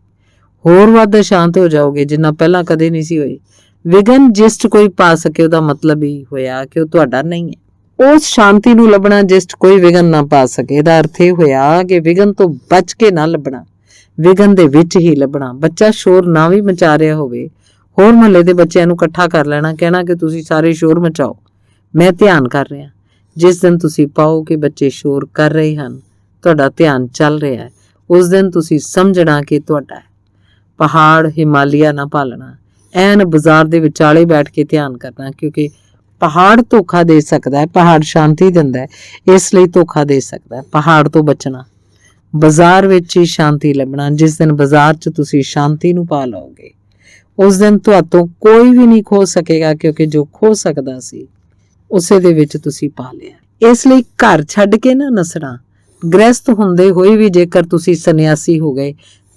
ਹੋਰ ਵੱਧ ਅਸ਼ਾਂਤ ਹੋ ਜਾਓਗੇ ਜਿੰਨਾ ਪਹਿਲਾਂ ਕਦੇ ਨਹੀਂ ਸੀ ਹੋਏ। ਵਿਘਨ ਜਿਸ 'ਚ ਕੋਈ ਪਾ ਸਕੇ ਉਹਦਾ ਮਤਲਬ ਹੀ ਹੋਇਆ ਕਿ ਉਹ ਤੁਹਾਡਾ ਨਹੀਂ ਹੈ। ਉਸ ਸ਼ਾਂਤੀ ਨੂੰ ਲੱਭਣਾ ਜਿਸ 'ਚ ਕੋਈ ਵਿਘਨ ਨਾ ਪਾ ਸਕੇ, ਇਹਦਾ ਅਰਥ ਇਹ ਹੋਇਆ ਕਿ ਵਿਘਨ ਤੋਂ ਬਚ ਕੇ ਨਾ ਲੱਭਣਾ, ਵਿਘਨ ਦੇ ਵਿੱਚ ਹੀ ਲੱਭਣਾ। ਬੱਚਾ ਸ਼ੋਰ ਨਾ ਵੀ ਮਚਾ ਰਿਹਾ ਹੋਵੇ, ਹੋਰ ਮਹੱਲੇ ਦੇ ਬੱਚਿਆਂ ਨੂੰ ਇਕੱਠਾ ਕਰ ਲੈਣਾ, ਕਹਿਣਾ ਕਿ ਤੁਸੀਂ ਸਾਰੇ ਸ਼ੋਰ ਮਚਾਓ, ਮੈਂ ਧਿਆਨ ਕਰ ਰਿਹਾ। ਜਿਸ ਦਿਨ ਤੁਸੀਂ ਪਾਓ ਕਿ ਬੱਚੇ ਸ਼ੋਰ ਕਰ ਰਹੇ ਹਨ, ਤੁਹਾਡਾ ਧਿਆਨ ਚੱਲ ਰਿਹਾ ਹੈ, ਉਸ ਦਿਨ ਤੁਸੀਂ ਸਮਝਣਾ ਕਿ ਤੁਹਾਡਾ ਹੈ। ਪਹਾੜ ਹਿਮਾਲਿਆ ਨਾ ਭਾਲਣਾ, ਐਨ ਬਾਜ਼ਾਰ ਦੇ ਵਿਚਾਲੇ ਬੈਠ ਕੇ ਧਿਆਨ ਕਰਨਾ, ਕਿਉਂਕਿ ਪਹਾੜ ਧੋਖਾ ਦੇ ਸਕਦਾ ਹੈ। ਪਹਾੜ ਸ਼ਾਂਤੀ ਦਿੰਦਾ ਹੈ, ਇਸ ਲਈ ਧੋਖਾ ਦੇ ਸਕਦਾ ਹੈ। ਪਹਾੜ ਤੋਂ ਬਚਣਾ, ਬਾਜ਼ਾਰ ਵਿੱਚ ਹੀ ਸ਼ਾਂਤੀ ਲੱਭਣਾ। ਜਿਸ ਦਿਨ ਬਾਜ਼ਾਰ 'ਚ ਤੁਸੀਂ ਸ਼ਾਂਤੀ ਨੂੰ ਪਾ ਲਓਗੇ, ਉਸ ਦਿਨ ਤੁਹਾਤੋਂ ਕੋਈ ਵੀ ਨਹੀਂ ਖੋ ਸਕੇਗਾ, ਕਿਉਂਕਿ ਜੋ ਖੋ ਸਕਦਾ ਸੀ ਉਸੇ ਦੇ ਵਿੱਚ ਤੁਸੀਂ ਪਾ ਲਿਆ। ਇਸ ਲਈ ਘਰ ਛੱਡ ਕੇ ਨਾ ਨਸਣਾ। ਗ੍ਰਸਤ ਹੁੰਦੇ ਹੋਏ ਵੀ ਜੇਕਰ ਤੁਸੀਂ ਸੰਨਿਆਸੀ ਹੋ ਗਏ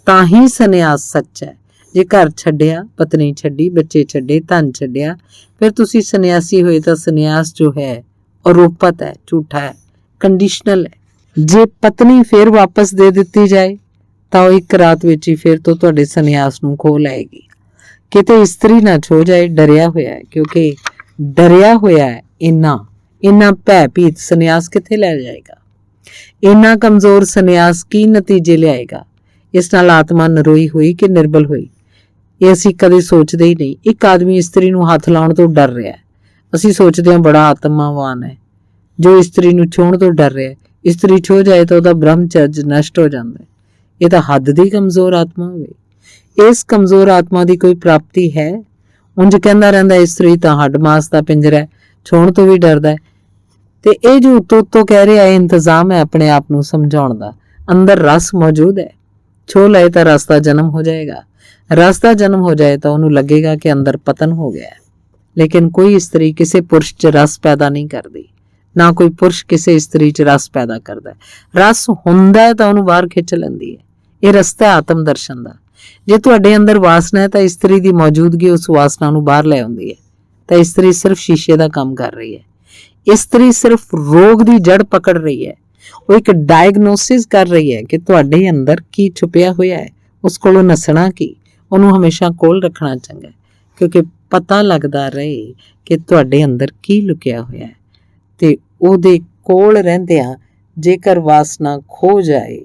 ਤਾਂ ਹੀ ਸੰਨਿਆਸ ਸੱਚ ਹੈ। ਜੇ ਘਰ ਛੱਡਿਆ, ਪਤਨੀ ਛੱਡੀ, ਬੱਚੇ ਛੱਡੇ, ਧਨ ਛੱਡਿਆ, ਫਿਰ ਤੁਸੀਂ ਸੰਨਿਆਸੀ ਹੋਏ ਤਾਂ ਸੰਨਿਆਸ ਜੋ ਹੈ ਅਰੋਪਤ ਹੈ, ਝੂਠਾ ਹੈ, ਕੰਡੀਸ਼ਨਲ ਹੈ। ਜੇ ਪਤਨੀ ਫਿਰ ਵਾਪਸ ਦੇ ਦਿੱਤੀ ਜਾਏ ਤਾਂ ਉਹ ਇੱਕ ਰਾਤ ਵਿੱਚ ਹੀ ਫਿਰ ਤੋਂ ਤੁਹਾਡੇ ਸੰਨਿਆਸ ਨੂੰ ਖੋਹ ਲਏਗੀ। ਕਿਤੇ ਇਸਤਰੀ ਨਾ ਛੋ ਜਾਏ, ਡਰਿਆ ਹੋਇਆ ਹੈ, ਕਿਉਂਕਿ ਡਰਿਆ ਹੋਇਆ ਹੈ। ਇੰਨਾ ਭੈ ਭੀਤ ਸੰਨਿਆਸ ਕਿੱਥੇ ਲੈ ਜਾਏਗਾ? ਇੰਨਾ ਕਮਜ਼ੋਰ ਸੰਨਿਆਸ ਕੀ ਨਤੀਜੇ ਲਿਆਏਗਾ? ਇਸ ਨਾਲ ਆਤਮਾ ਨਰੋਈ ਹੋਈ ਕਿ ਨਿਰਬਲ ਹੋਈ, ਇਹ ਅਸੀਂ ਕਦੇ ਸੋਚਦੇ ਹੀ ਨਹੀਂ। ਇੱਕ ਆਦਮੀ ਇਸਤਰੀ ਨੂੰ ਹੱਥ ਲਾਉਣ ਤੋਂ ਡਰ ਰਿਹਾ, ਅਸੀਂ ਸੋਚਦੇ ਹਾਂ ਬੜਾ ਆਤਮਾਵਾਨ ਹੈ ਜੋ ਇਸਤਰੀ ਨੂੰ ਛੂਹਣ ਤੋਂ ਡਰ ਰਿਹਾ। ਇਸਤਰੀ ਛੋ ਜਾਏ ਤਾਂ ਉਹਦਾ ਬ੍ਰਹਮਚਰਜ ਨਸ਼ਟ ਹੋ ਜਾਂਦਾ। ਇਹ ਤਾਂ ਹੱਦ ਦੀ ਕਮਜ਼ੋਰ ਆਤਮਾ ਹੋਵੇ। ਇਸ ਕਮਜ਼ੋਰ ਆਤਮਾ ਦੀ ਕੋਈ ਪ੍ਰਾਪਤੀ ਹੈ? ਉਂਝ ਕਹਿੰਦਾ ਰਹਿੰਦਾ ਇਸਤਰੀ ਤਾਂ ਹੱਡ ਮਾਸ ਦਾ ਪਿੰਜਰਾ ਹੈ, ਛੋਹਣ ਤੋਂ ਵੀ ਡਰਦਾ ਹੈ। ਤੇ ਇਹ ਜੋ ਉੱਤੋਂ ਕਹਿ ਰਿਹਾ ਇਹ ਇੰਤਜ਼ਾਮ ਹੈ ਆਪਣੇ ਆਪ ਨੂੰ ਸਮਝਾਉਣ ਦਾ। ਅੰਦਰ ਰਸ ਮੌਜੂਦ ਹੈ, ਛੋ ਲਏ ਤਾਂ ਰਸ ਦਾ ਜਨਮ ਹੋ ਜਾਏਗਾ। ਰਸ ਦਾ ਜਨਮ ਹੋ ਜਾਏ ਤਾਂ ਉਹਨੂੰ ਲੱਗੇਗਾ ਕਿ ਅੰਦਰ ਪਤਨ ਹੋ ਗਿਆ ਹੈ। ਲੇਕਿਨ ਕੋਈ ਇਸਤਰੀ ਕਿਸੇ ਪੁਰਸ਼ 'ਚ ਰਸ ਪੈਦਾ ਨਹੀਂ ਕਰਦੀ, ਨਾ ਕੋਈ ਪੁਰਸ਼ ਕਿਸੇ ਇਸਤਰੀ 'ਚ ਰਸ ਪੈਦਾ ਕਰਦਾ ਹੈ। ਰਸ ਹੁੰਦਾ ਹੈ ਤਾਂ ਉਹਨੂੰ ਬਾਹਰ ਖਿੱਚ ਲੈਂਦੀ ਹੈ। ਇਹ ਰਸਤਾ ਆਤਮ ਦਰਸ਼ਨ ਦਾ। ਜੇ ਤੁਹਾਡੇ ਅੰਦਰ ਵਾਸਨਾ ਹੈ ਤਾਂ ਇਸਤਰੀ ਦੀ ਮੌਜੂਦਗੀ ਉਸ ਵਾਸਨਾ ਨੂੰ ਬਾਹਰ ਲੈ ਆਉਂਦੀ ਹੈ। ਤਾਂ ਇਸਤਰੀ ਸਿਰਫ ਸ਼ੀਸ਼ੇ ਦਾ ਕੰਮ ਕਰ ਰਹੀ ਹੈ। ਇਸਤਰੀ ਸਿਰਫ ਰੋਗ ਦੀ ਜੜ ਪਕੜ ਰਹੀ ਹੈ। ਉਹ ਇੱਕ ਡਾਇਗਨੋਸਿਸ ਕਰ ਰਹੀ ਹੈ ਕਿ ਤੁਹਾਡੇ ਅੰਦਰ ਕੀ ਛੁਪਿਆ ਹੋਇਆ ਹੈ। ਉਸ ਕੋਲੋਂ ਨਸਣਾ ਕੀ, ਉਹਨੂੰ ਹਮੇਸ਼ਾ ਕੋਲ ਰੱਖਣਾ ਚੰਗਾ, ਕਿਉਂਕਿ ਪਤਾ ਲੱਗਦਾ ਰਹੇ ਕਿ ਤੁਹਾਡੇ ਅੰਦਰ ਕੀ ਲੁਕਿਆ ਹੋਇਆ ਹੈ। ਤੇ ਉਹਦੇ ਕੋਲ ਰਹਿੰਦਿਆਂ ਜੇਕਰ ਵਾਸਨਾ ਖੋ ਜਾਏ,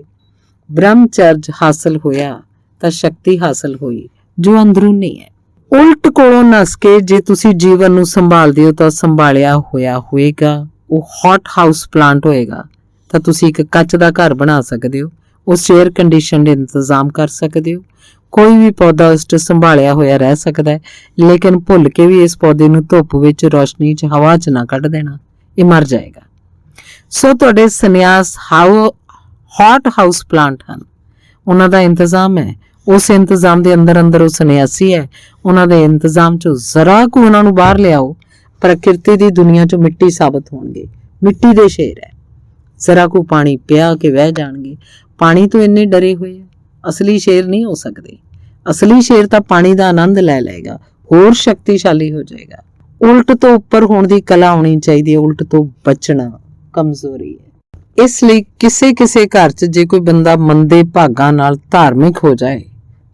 ਬ੍ਰਹਮਚਰਜ ਹਾਸਲ ਹੋਇਆ, ਤਾਂ ਸ਼ਕਤੀ ਹਾਸਲ ਹੋਈ ਜੋ ਅੰਦਰੂਨੀ ਹੈ। ਉਲਟ ਕੋਲੋਂ ਨਸ ਕੇ ਜੇ ਤੁਸੀਂ ਜੀਵਨ ਨੂੰ ਸੰਭਾਲਦੇ ਹੋ ਤਾਂ ਸੰਭਾਲਿਆ ਹੋਇਆ ਹੋਏਗਾ, ਉਹ ਹੌਟ ਹਾਊਸ ਪਲਾਂਟ ਹੋਏਗਾ। ਤਾਂ ਤੁਸੀਂ ਇੱਕ ਕੱਚ ਦਾ ਘਰ ਬਣਾ ਸਕਦੇ ਹੋ, ਉਸ 에ਅਰ ਕੰਡੀਸ਼ਨ ਦੇ ਇੰਤਜ਼ਾਮ ਕਰ ਸਕਦੇ ਹੋ। ਕੋਈ ਵੀ ਪੌਦਾ ਉਸ 'ਚ ਸੰਭਾਲਿਆ ਹੋਇਆ ਰਹਿ ਸਕਦਾ ਹੈ, ਲੇਕਿਨ ਭੁੱਲ ਕੇ ਵੀ ਇਸ ਪੌਦੇ ਨੂੰ ਧੁੱਪ ਵਿੱਚ, ਰੋਸ਼ਨੀ 'ਚ, ਹਵਾ 'ਚ ਨਾ ਕੱਢ ਦੇਣਾ, ਇਹ ਮਰ ਜਾਏਗਾ। ਸੋ ਤੁਹਾਡੇ ਸੰਨਿਆਸ ਹੌਟ ਹਾਊਸ ਪਲਾਂਟ ਹਨ, ਉਹਨਾਂ ਦਾ ਇੰਤਜ਼ਾਮ ਹੈ। ਉਸ ਇੰਤਜ਼ਾਮ ਦੇ ਅੰਦਰ ਅੰਦਰ ਉਹ ਸੰਨਿਆਸੀ ਹੈ, ਉਹਨਾਂ ਦੇ ਇੰਤਜ਼ਾਮ 'ਚੋਂ ਜ਼ਰਾ ਕੁ ਉਹਨਾਂ ਨੂੰ ਬਾਹਰ ਲਿਆਓ, ਪ੍ਰਕਿਰਤੀ ਦੀ ਦੁਨੀਆ 'ਚੋਂ ਮਿੱਟੀ ਸਾਬਤ ਹੋਣਗੇ। ਮਿੱਟੀ ਦੇ ਸ਼ੇਰ ਹੈ, ਜ਼ਰਾ ਕੁ ਪਾਣੀ ਪਿਆ ਕੇ ਵਹਿ ਜਾਣਗੇ। ਪਾਣੀ ਤੋਂ ਇੰਨੇ ਡਰੇ ਹੋਏ ਆ, ਅਸਲੀ ਸ਼ੇਰ ਨਹੀਂ ਹੋ ਸਕਦੇ। ਅਸਲੀ ਸ਼ੇਰ ਤਾਂ ਪਾਣੀ ਦਾ ਆਨੰਦ ਲੈ ਲਏਗਾ, ਹੋਰ ਸ਼ਕਤੀਸ਼ਾਲੀ ਹੋ ਜਾਏਗਾ। ਉਲਟ ਤੋਂ ਉੱਪਰ ਹੋਣ ਦੀ ਕਲਾ ਆਉਣੀ ਚਾਹੀਦੀ ਹੈ, ਉਲਟ ਤੋਂ ਬਚਣਾ ਕਮਜ਼ੋਰੀ ਹੈ। ਇਸ ਲਈ ਕਿਸੇ ਘਰ 'ਚ ਜੇ ਕੋਈ ਬੰਦਾ ਮੰਦੇ ਭਾਗਾਂ ਨਾਲ ਧਾਰਮਿਕ ਹੋ ਜਾਏ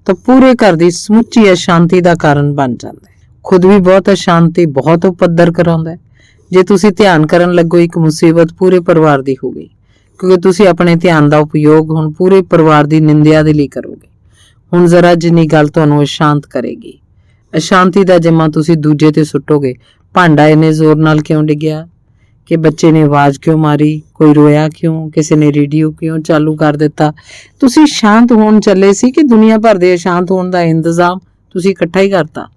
ਤਾਂ ਪੂਰੇ ਘਰ ਦੀ ਸਮੁੱਚੀ ਅਸ਼ਾਂਤੀ ਦਾ ਕਾਰਨ ਬਣ ਜਾਂਦਾ ਹੈ। ਖੁਦ ਵੀ ਬਹੁਤ ਅਸ਼ਾਂਤੀ, ਬਹੁਤ ਉਪੱਦਰ ਕਰਾਉਂਦਾ ਹੈ। ਜੇ ਤੁਸੀਂ ਧਿਆਨ ਕਰਨ ਲੱਗੋ, ਇੱਕ ਮੁਸੀਬਤ ਪੂਰੇ ਪਰਿਵਾਰ ਦੀ ਹੋ ਗਈ, ਕਿਉਂਕਿ ਤੁਸੀਂ ਆਪਣੇ ਧਿਆਨ ਦਾ ਉਪਯੋਗ ਹੁਣ ਪੂਰੇ ਪਰਿਵਾਰ ਦੀ ਨਿੰਦਿਆ ਦੇ ਲਈ ਕਰੋਗੇ। ਹੁਣ ਜ਼ਰਾ ਜਿੰਨੀ ਗੱਲ ਤੁਹਾਨੂੰ ਅਸ਼ਾਂਤ ਕਰੇਗੀ, ਅਸ਼ਾਂਤੀ ਦਾ ਜਿੰਮਾ ਤੁਸੀਂ ਦੂਜੇ ਤੇ ਸੁੱਟੋਗੇ। ਭਾਂਡਾ ਇੰਨੇ ਜ਼ੋਰ ਨਾਲ ਕਿਉਂ ਡਿੱਗਿਆ, ਕਿ ਬੱਚੇ ਨੇ ਆਵਾਜ਼ ਕਿਉਂ ਮਾਰੀ, ਕੋਈ ਰੋਇਆ ਕਿਉਂ, ਕਿਸੇ ਨੇ ਰੇਡੀਓ ਕਿਉਂ ਚਾਲੂ ਕਰ ਦਿੱਤਾ। ਤੁਸੀਂ ਸ਼ਾਂਤ ਹੋਣ ਚੱਲੇ ਸੀ ਕਿ ਦੁਨੀਆ ਭਰ ਦੇ ਅਸ਼ਾਂਤ ਹੋਣ ਦਾ ਇੰਤਜ਼ਾਮ ਤੁਸੀਂ ਇਕੱਠਾ ਹੀ ਕਰਤਾ।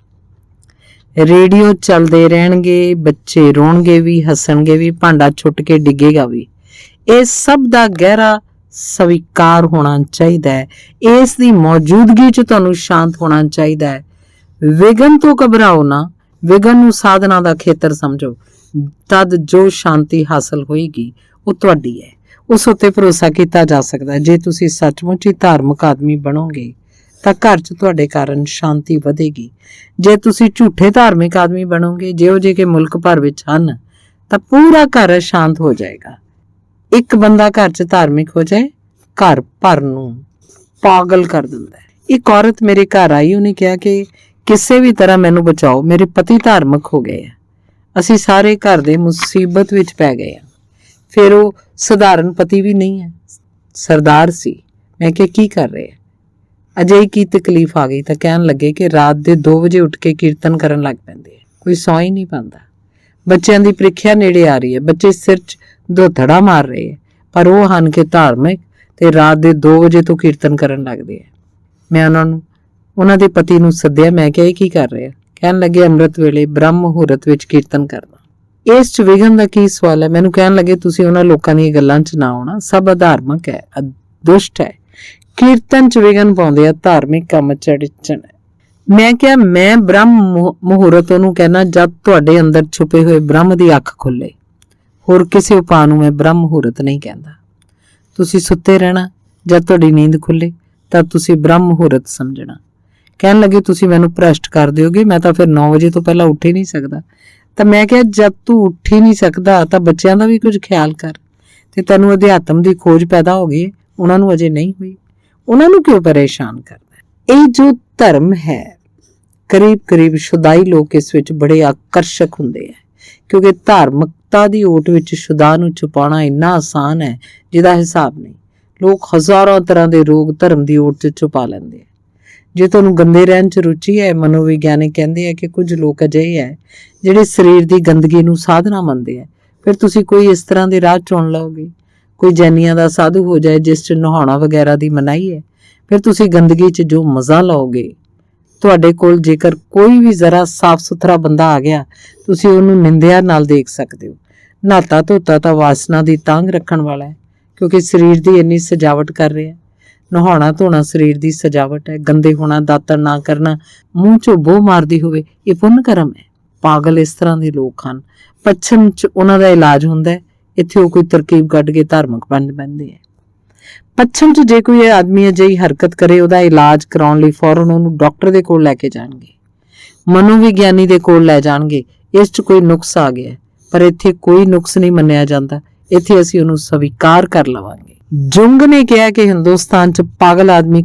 ਰੇਡੀਓ ਚੱਲਦੇ ਰਹਿਣਗੇ, ਬੱਚੇ ਰੋਣਗੇ ਵੀ, ਹੱਸਣਗੇ ਵੀ, ਭਾਂਡਾ ਛੁੱਟ ਕੇ ਡਿੱਗੇਗਾ ਵੀ। ਇਹ ਸਭ ਦਾ ਗਹਿਰਾ ਸਵੀਕਾਰ ਹੋਣਾ ਚਾਹੀਦਾ ਹੈ। ਇਸ ਦੀ ਮੌਜੂਦਗੀ 'ਚ ਤੁਹਾਨੂੰ ਸ਼ਾਂਤ ਹੋਣਾ ਚਾਹੀਦਾ ਹੈ। ਵਿਗਨ ਤੋਂ ਘਬਰਾਓ ਨਾ, ਵਿਗਨ ਨੂੰ ਸਾਧਨਾ ਦਾ ਖੇਤਰ ਸਮਝੋ। ਤਦ ਜੋ ਸ਼ਾਂਤੀ ਹਾਸਲ ਹੋਏਗੀ ਉਹ ਤੁਹਾਡੀ ਹੈ, ਉਸ ਉੱਤੇ ਭਰੋਸਾ ਕੀਤਾ ਜਾ ਸਕਦਾ। ਜੇ ਤੁਸੀਂ ਸੱਚਮੁੱਚ ਹੀ ਧਾਰਮਿਕ ਆਦਮੀ ਬਣੋਗੇ ਤਾਂ ਘਰ 'ਚ ਤੁਹਾਡੇ ਕਾਰਨ ਸ਼ਾਂਤੀ ਵਧੇਗੀ। ਜੇ ਤੁਸੀਂ ਝੂਠੇ ਧਾਰਮਿਕ ਆਦਮੀ ਬਣੋਗੇ, ਜਿਹੋ ਜਿਹੇ ਕਿ ਮੁਲਕ ਭਰ ਵਿੱਚ ਹਨ, ਤਾਂ ਪੂਰਾ ਘਰ ਸ਼ਾਂਤ ਹੋ ਜਾਏਗਾ। ਇੱਕ ਬੰਦਾ ਘਰ 'ਚ ਧਾਰਮਿਕ ਹੋ ਜਾਏ, ਘਰ ਭਰ ਨੂੰ ਪਾਗਲ ਕਰ ਦਿੰਦਾ ਹੈ। ਇੱਕ ਔਰਤ ਮੇਰੇ ਘਰ ਆਈ, ਉਹਨੇ ਕਿਹਾ ਕਿ ਕਿਸੇ ਵੀ ਤਰ੍ਹਾਂ ਮੈਨੂੰ ਬਚਾਓ, ਮੇਰੇ ਪਤੀ ਧਾਰਮਿਕ ਹੋ ਗਏ ਆ, ਅਸੀਂ ਸਾਰੇ ਘਰ ਦੇ ਮੁਸੀਬਤ ਵਿੱਚ ਪੈ ਗਏ ਆ। ਫਿਰ ਉਹ ਸਧਾਰਨ ਪਤੀ ਵੀ ਨਹੀਂ ਹੈ, ਸਰਦਾਰ ਸੀ। ਮੈਂ ਕਿਹਾ ਕੀ ਕਰ ਰਹੇ ਆ? ਅਜੇ ਕੀ ਤਕਲੀਫ ਆ ਗਈ? ਤਾਂ ਕਹਿਣ ਲੱਗੇ ਕਿ ਰਾਤ ਦੇ 2 ਵਜੇ ਉੱਠ ਕੇ ਕੀਰਤਨ ਕਰਨ ਲੱਗ ਪੈਂਦੇ ਆ, ਕੋਈ ਸੌਂ ਹੀ ਨਹੀਂ ਪਾਉਂਦਾ। ਬੱਚਿਆਂ ਦੀ ਪ੍ਰੀਖਿਆ ਨੇੜੇ ਆ ਰਹੀ ਹੈ, ਬੱਚੇ ਸਿਰ 'ਚ ਦੋਥੜਾ ਮਾਰ ਰਹੇ ਹੈ, ਪਰ ਉਹ ਹਨ ਕਿ ਧਾਰਮਿਕ, ਤੇ ਰਾਤ ਦੇ 2 ਵਜੇ ਤੋਂ ਕੀਰਤਨ ਕਰਨ ਲੱਗਦੇ ਆ। ਮੈਂ ਉਹਨਾਂ ਦੇ ਪਤੀ ਨੂੰ ਸੱਦਿਆ, ਮੈਂ ਕਿਹਾ ਇਹ ਕੀ ਕਰ ਰਹੇ ਆ? ਕਹਿਣ ਲੱਗੇ ਅੰਮ੍ਰਿਤ ਵੇਲੇ ਬ੍ਰਹਮ ਮੁਹੂਰਤ ਵਿੱਚ ਕੀਰਤਨ ਕਰਨਾ। ਇਸ 'ਚ ਵਿਘਨ ਦਾ ਕੀ ਸਵਾਲ ਹੈ? ਮੈਨੂੰ ਕਹਿਣ ਲੱਗੇ ਤੁਸੀਂ ਉਹਨਾਂ ਲੋਕਾਂ ਦੀਆਂ ਗੱਲਾਂ 'ਚ ਨਾ ਆਉਣਾ, ਸਭ ਅਧਾਰਮਿਕ ਹੈ, ਦੁਸ਼ਟ ਹੈ, ਕੀਰਤਨ 'ਚ ਵਿਘਨ ਪਾਉਂਦੇ ਆ, ਧਾਰਮਿਕ ਕੰਮ 'ਚ ਅੜਚਨ ਹੈ। ਮੈਂ ਕਿਹਾ ਮੈਂ ਬ੍ਰਹਮ ਮੁਹੂਰਤ ਉਹਨੂੰ ਕਹਿਣਾ ਜਦ ਤੁਹਾਡੇ ਅੰਦਰ ਛੁਪੇ ਹੋਏ ਬ੍ਰਹਮ ਦੀ ਅੱਖ ਖੁੱਲੇ, ਹੋਰ ਕਿਸੇ ਉਪਾਅ ਨੂੰ ਮੈਂ ਬ੍ਰਹਮ ਮੁਹੂਰਤ ਨਹੀਂ ਕਹਿੰਦਾ। ਤੁਸੀਂ ਸੁੱਤੇ ਰਹਿਣਾ, ਜਦ ਤੁਹਾਡੀ ਨੀਂਦ ਖੁੱਲੇ ਤਾਂ ਤੁਸੀਂ ਬ੍ਰਹਮ ਮੁਹੂਰਤ ਸਮਝਣਾ। ਕਹਿਣ ਲੱਗੇ ਤੁਸੀਂ ਮੈਨੂੰ ਭ੍ਰਸ਼ਟ ਕਰ ਦਿਓਗੇ, ਮੈਂ ਤਾਂ ਫਿਰ 9 ਵਜੇ ਤੋਂ ਪਹਿਲਾਂ ਉੱਠ ਹੀ ਨਹੀਂ ਸਕਦਾ। ਤਾਂ ਮੈਂ ਕਿਹਾ ਜਦ ਤੂੰ ਉੱਠ ਹੀ ਨਹੀਂ ਸਕਦਾ ਤਾਂ ਬੱਚਿਆਂ ਦਾ ਵੀ ਕੁਝ ਖਿਆਲ ਕਰ। ਤੇ ਤੈਨੂੰ ਅਧਿਆਤਮ ਦੀ ਖੋਜ ਪੈਦਾ ਹੋ ਗਈ, ਉਹਨਾਂ ਨੂੰ ਅਜੇ ਨਹੀਂ ਹੋਈ, ਉਹਨਾਂ ਨੂੰ ਕਿਉਂ ਪਰੇਸ਼ਾਨ ਕਰਦਾ? ਇਹ ਜੋ ਧਰਮ ਹੈ, ਕਰੀਬ ਸ਼ੁਦਾਈ ਲੋਕ ਇਸ ਵਿੱਚ ਬੜੇ ਆਕਰਸ਼ਕ ਹੁੰਦੇ ਆ, ਕਿਉਂਕਿ ਧਾਰਮਿਕਤਾ ਦੀ ਓਟ ਵਿੱਚ ਸ਼ੁਦਾ ਨੂੰ ਛੁਪਾਉਣਾ ਇੰਨਾ ਆਸਾਨ ਹੈ ਜਿਹਦਾ ਹਿਸਾਬ ਨਹੀਂ। ਲੋਕ ਹਜ਼ਾਰਾਂ ਤਰ੍ਹਾਂ ਦੇ ਰੋਗ ਧਰਮ ਦੀ ਓਟ 'ਚ ਛੁਪਾ ਲੈਂਦੇ ਆ। ਜੇ ਤੁਹਾਨੂੰ ਗੰਦੇ ਰਹਿਣ 'ਚ ਰੁਚੀ ਹੈ, ਮਨੋਵਿਗਿਆਨਿਕ ਕਹਿੰਦੇ ਆ ਕਿ ਕੁਝ ਲੋਕ ਅਜਿਹੇ ਹੈ ਜਿਹੜੇ ਸਰੀਰ ਦੀ ਗੰਦਗੀ ਨੂੰ ਸਾਧਨਾ ਮੰਨਦੇ ਆ, ਫਿਰ ਤੁਸੀਂ ਕੋਈ ਇਸ ਤਰ੍ਹਾਂ ਦੇ ਰਾਹ ਚੁਣ ਲਓਗੇ। ਕੋਈ ਜੈਨੀਆਂ ਦਾ ਸਾਧੂ ਹੋ ਜਾਏ ਜਿਸ 'ਚ ਨਹਾਉਣਾ ਵਗੈਰਾ ਦੀ ਮਨਾਹੀ ਹੈ, ਫਿਰ ਤੁਸੀਂ ਗੰਦਗੀ 'ਚ ਜੋ ਮਜ਼ਾ ਲਓਗੇ। ਤੁਹਾਡੇ ਕੋਲ ਜੇਕਰ ਕੋਈ ਵੀ ਜ਼ਰਾ ਸਾਫ਼ ਸੁਥਰਾ ਬੰਦਾ ਆ ਗਿਆ, ਤੁਸੀਂ ਉਹਨੂੰ ਨਿੰਦਿਆ ਨਾਲ ਦੇਖ ਸਕਦੇ ਹੋ। ਨਹਾਤਾ ਧੋਤਾ ਤਾਂ ਵਾਸਨਾ ਦੀ ਤਾਂਘ ਰੱਖਣ ਵਾਲਾ ਹੈ, ਕਿਉਂਕਿ ਸਰੀਰ ਦੀ ਇੰਨੀ ਸਜਾਵਟ ਕਰ ਰਿਹਾ। ਨਹਾਉਣਾ ਧੋਣਾ ਸਰੀਰ ਦੀ ਸਜਾਵਟ ਹੈ। ਗੰਦੇ ਹੋਣਾ, ਦਾਤਣ ਨਾ ਕਰਨਾ, ਮੂੰਹ 'ਚੋਂ ਬੋਹ ਮਾਰਦੀ ਹੋਵੇ, ਇਹ ਪੁੰਨ ਕਰਮ ਹੈ। ਪਾਗਲ ਇਸ ਤਰ੍ਹਾਂ ਦੇ ਲੋਕ ਹਨ। ਪੱਛਮ 'ਚ ਉਹਨਾਂ ਦਾ ਇਲਾਜ ਹੁੰਦਾ ਹੈ, ਇੱਥੇ ਉਹ ਕੋਈ ਤਰਕੀਬ ਕੱਢ ਕੇ ਧਾਰਮਿਕ ਬਣ ਪੈਂਦੇ ਹੈ। ਪੱਛਮ 'ਚ ਜੇ ਕੋਈ ਆਦਮੀ ਅਜਿਹੀ ਹਰਕਤ ਕਰੇ, ਉਹਦਾ ਇਲਾਜ ਕਰਾਉਣ ਲਈ ਫੌਰਨ ਉਹਨੂੰ ਡਾਕਟਰ ਦੇ ਕੋਲ ਲੈ ਕੇ ਜਾਣਗੇ, ਮਨੋਵਿਗਿਆਨੀ ਦੇ ਕੋਲ ਲੈ ਜਾਣਗੇ। ਇਸ 'ਚ ਕੋਈ ਨੁਕਸ ਆ ਗਿਆ, ਪਰ ਇੱਥੇ ਕੋਈ ਨੁਕਸ ਨਹੀਂ ਮੰਨਿਆ ਜਾਂਦਾ। ਇੱਥੇ ਅਸੀਂ ਉਹਨੂੰ ਸਵੀਕਾਰ ਕਰ ਲਵਾਂਗੇ। ਜੁੰਗ ਨੇ ਕਿਹਾ ਕਿ ਹਿੰਦੁਸਤਾਨ 'ਚ ਪਾਗਲ ਆਦਮੀ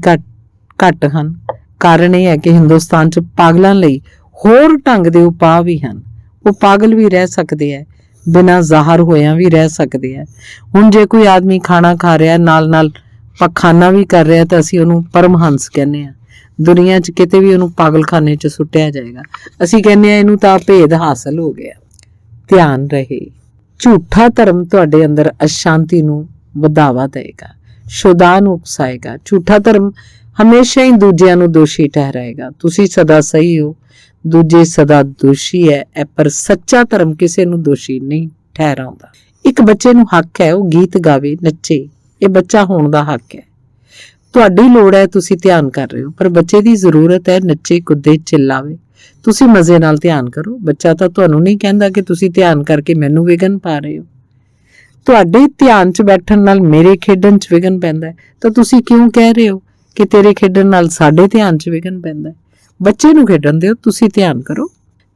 ਘੱਟ ਹਨ। ਕਾਰਨ ਇਹ ਹੈ ਕਿ ਹਿੰਦੁਸਤਾਨ 'ਚ ਪਾਗਲਾਂ ਲਈ ਹੋਰ ਢੰਗ ਦੇ ਉਪਾਅ ਵੀ ਹਨ। ਉਹ ਪਾਗਲ ਵੀ ਰਹਿ ਸਕਦੇ ਹੈ, ਬਿਨਾਂ ਜ਼ਾਹਰ ਹੋਇਆਂ ਵੀ ਰਹਿ ਸਕਦੇ ਹੈ। ਹੁਣ ਜੇ ਕੋਈ ਆਦਮੀ ਖਾਣਾ ਖਾ ਰਿਹਾ, ਨਾਲ ਪਖਾਨਾ ਵੀ ਕਰ ਰਿਹਾ ਤਾਂ ਅਸੀਂ ਉਹਨੂੰ ਪਰਮਹੰਸ ਕਹਿੰਦੇ ਆ। ਦੁਨੀਆ 'ਚ ਕਿਤੇ ਵੀ ਉਹਨੂੰ ਪਾਗਲਖਾਨੇ 'ਚ ਸੁੱਟਿਆ ਜਾਏਗਾ। ਅਸੀਂ ਕਹਿੰਦੇ ਆ ਇਹਨੂੰ ਤਾਂ ਭੇਦ ਹਾਸਲ ਹੋ ਗਿਆ। ਧਿਆਨ ਰਹੇ, ਝੂਠਾ ਧਰਮ ਤੁਹਾਡੇ ਅੰਦਰ ਅਸ਼ਾਂਤੀ ਨੂੰ ਵਧਾਵਾ ਦੇਗਾ, ਸ਼ੁਦਾ ਨੂੰ ਉਕਸਾਏਗਾ। ਝੂਠਾ ਧਰਮ ਹਮੇਸ਼ਾ ਹੀ ਦੂਜਿਆਂ ਨੂੰ ਦੋਸ਼ੀ ਠਹਿਰਾਏਗਾ। ਤੁਸੀਂ ਸਦਾ ਸਹੀ ਹੋ, ਦੂਜੇ ਸਦਾ ਦੋਸ਼ੀ ਹੈ। ਪਰ ਸੱਚਾ ਧਰਮ ਕਿਸੇ ਨੂੰ ਦੋਸ਼ੀ ਨਹੀਂ ਠਹਿਰਾਉਂਦਾ। ਇੱਕ ਬੱਚੇ ਨੂੰ ਹੱਕ ਹੈ ਉਹ ਗੀਤ ਗਾਵੇ, ਨੱਚੇ। ਇਹ ਬੱਚਾ ਹੋਣ ਦਾ ਹੱਕ ਹੈ। ਤੁਹਾਡੀ ਲੋੜ ਹੈ, ਤੁਸੀਂ ਧਿਆਨ ਕਰ ਰਹੇ ਹੋ, ਪਰ ਬੱਚੇ ਦੀ ਜ਼ਰੂਰਤ ਹੈ ਨੱਚੇ, ਕੁੱਦੇ, ਚਿੱਲਾਵੇ। ਤੁਸੀਂ ਮਜ਼ੇ ਨਾਲ ਧਿਆਨ ਕਰੋ। ਬੱਚਾ ਤਾਂ ਤੁਹਾਨੂੰ ਨਹੀਂ ਕਹਿੰਦਾ ਕਿ ਤੁਸੀਂ ਧਿਆਨ ਕਰਕੇ ਮੈਨੂੰ ਵਿਘਨ ਪਾ ਰਹੇ ਹੋ। ਤੁਹਾਡੇ ਧਿਆਨ 'ਚ ਬੈਠਣ ਨਾਲ ਮੇਰੇ ਖੇਡਣ 'ਚ ਵਿਘਨ ਪੈਂਦਾ ਹੈ, ਤਾਂ ਤੁਸੀਂ ਕਿਉਂ ਕਹਿ ਰਹੇ ਹੋ ਕਿ ਤੇਰੇ ਖੇਡਣ ਨਾਲ ਸਾਡੇ ਧਿਆਨ 'ਚ ਵਿਘਨ ਪੈਂਦਾ ਹੈ? ਬੱਚੇ ਨੂੰ ਖੇਡਣ ਦਿਓ, ਤੁਸੀਂ ਧਿਆਨ ਕਰੋ।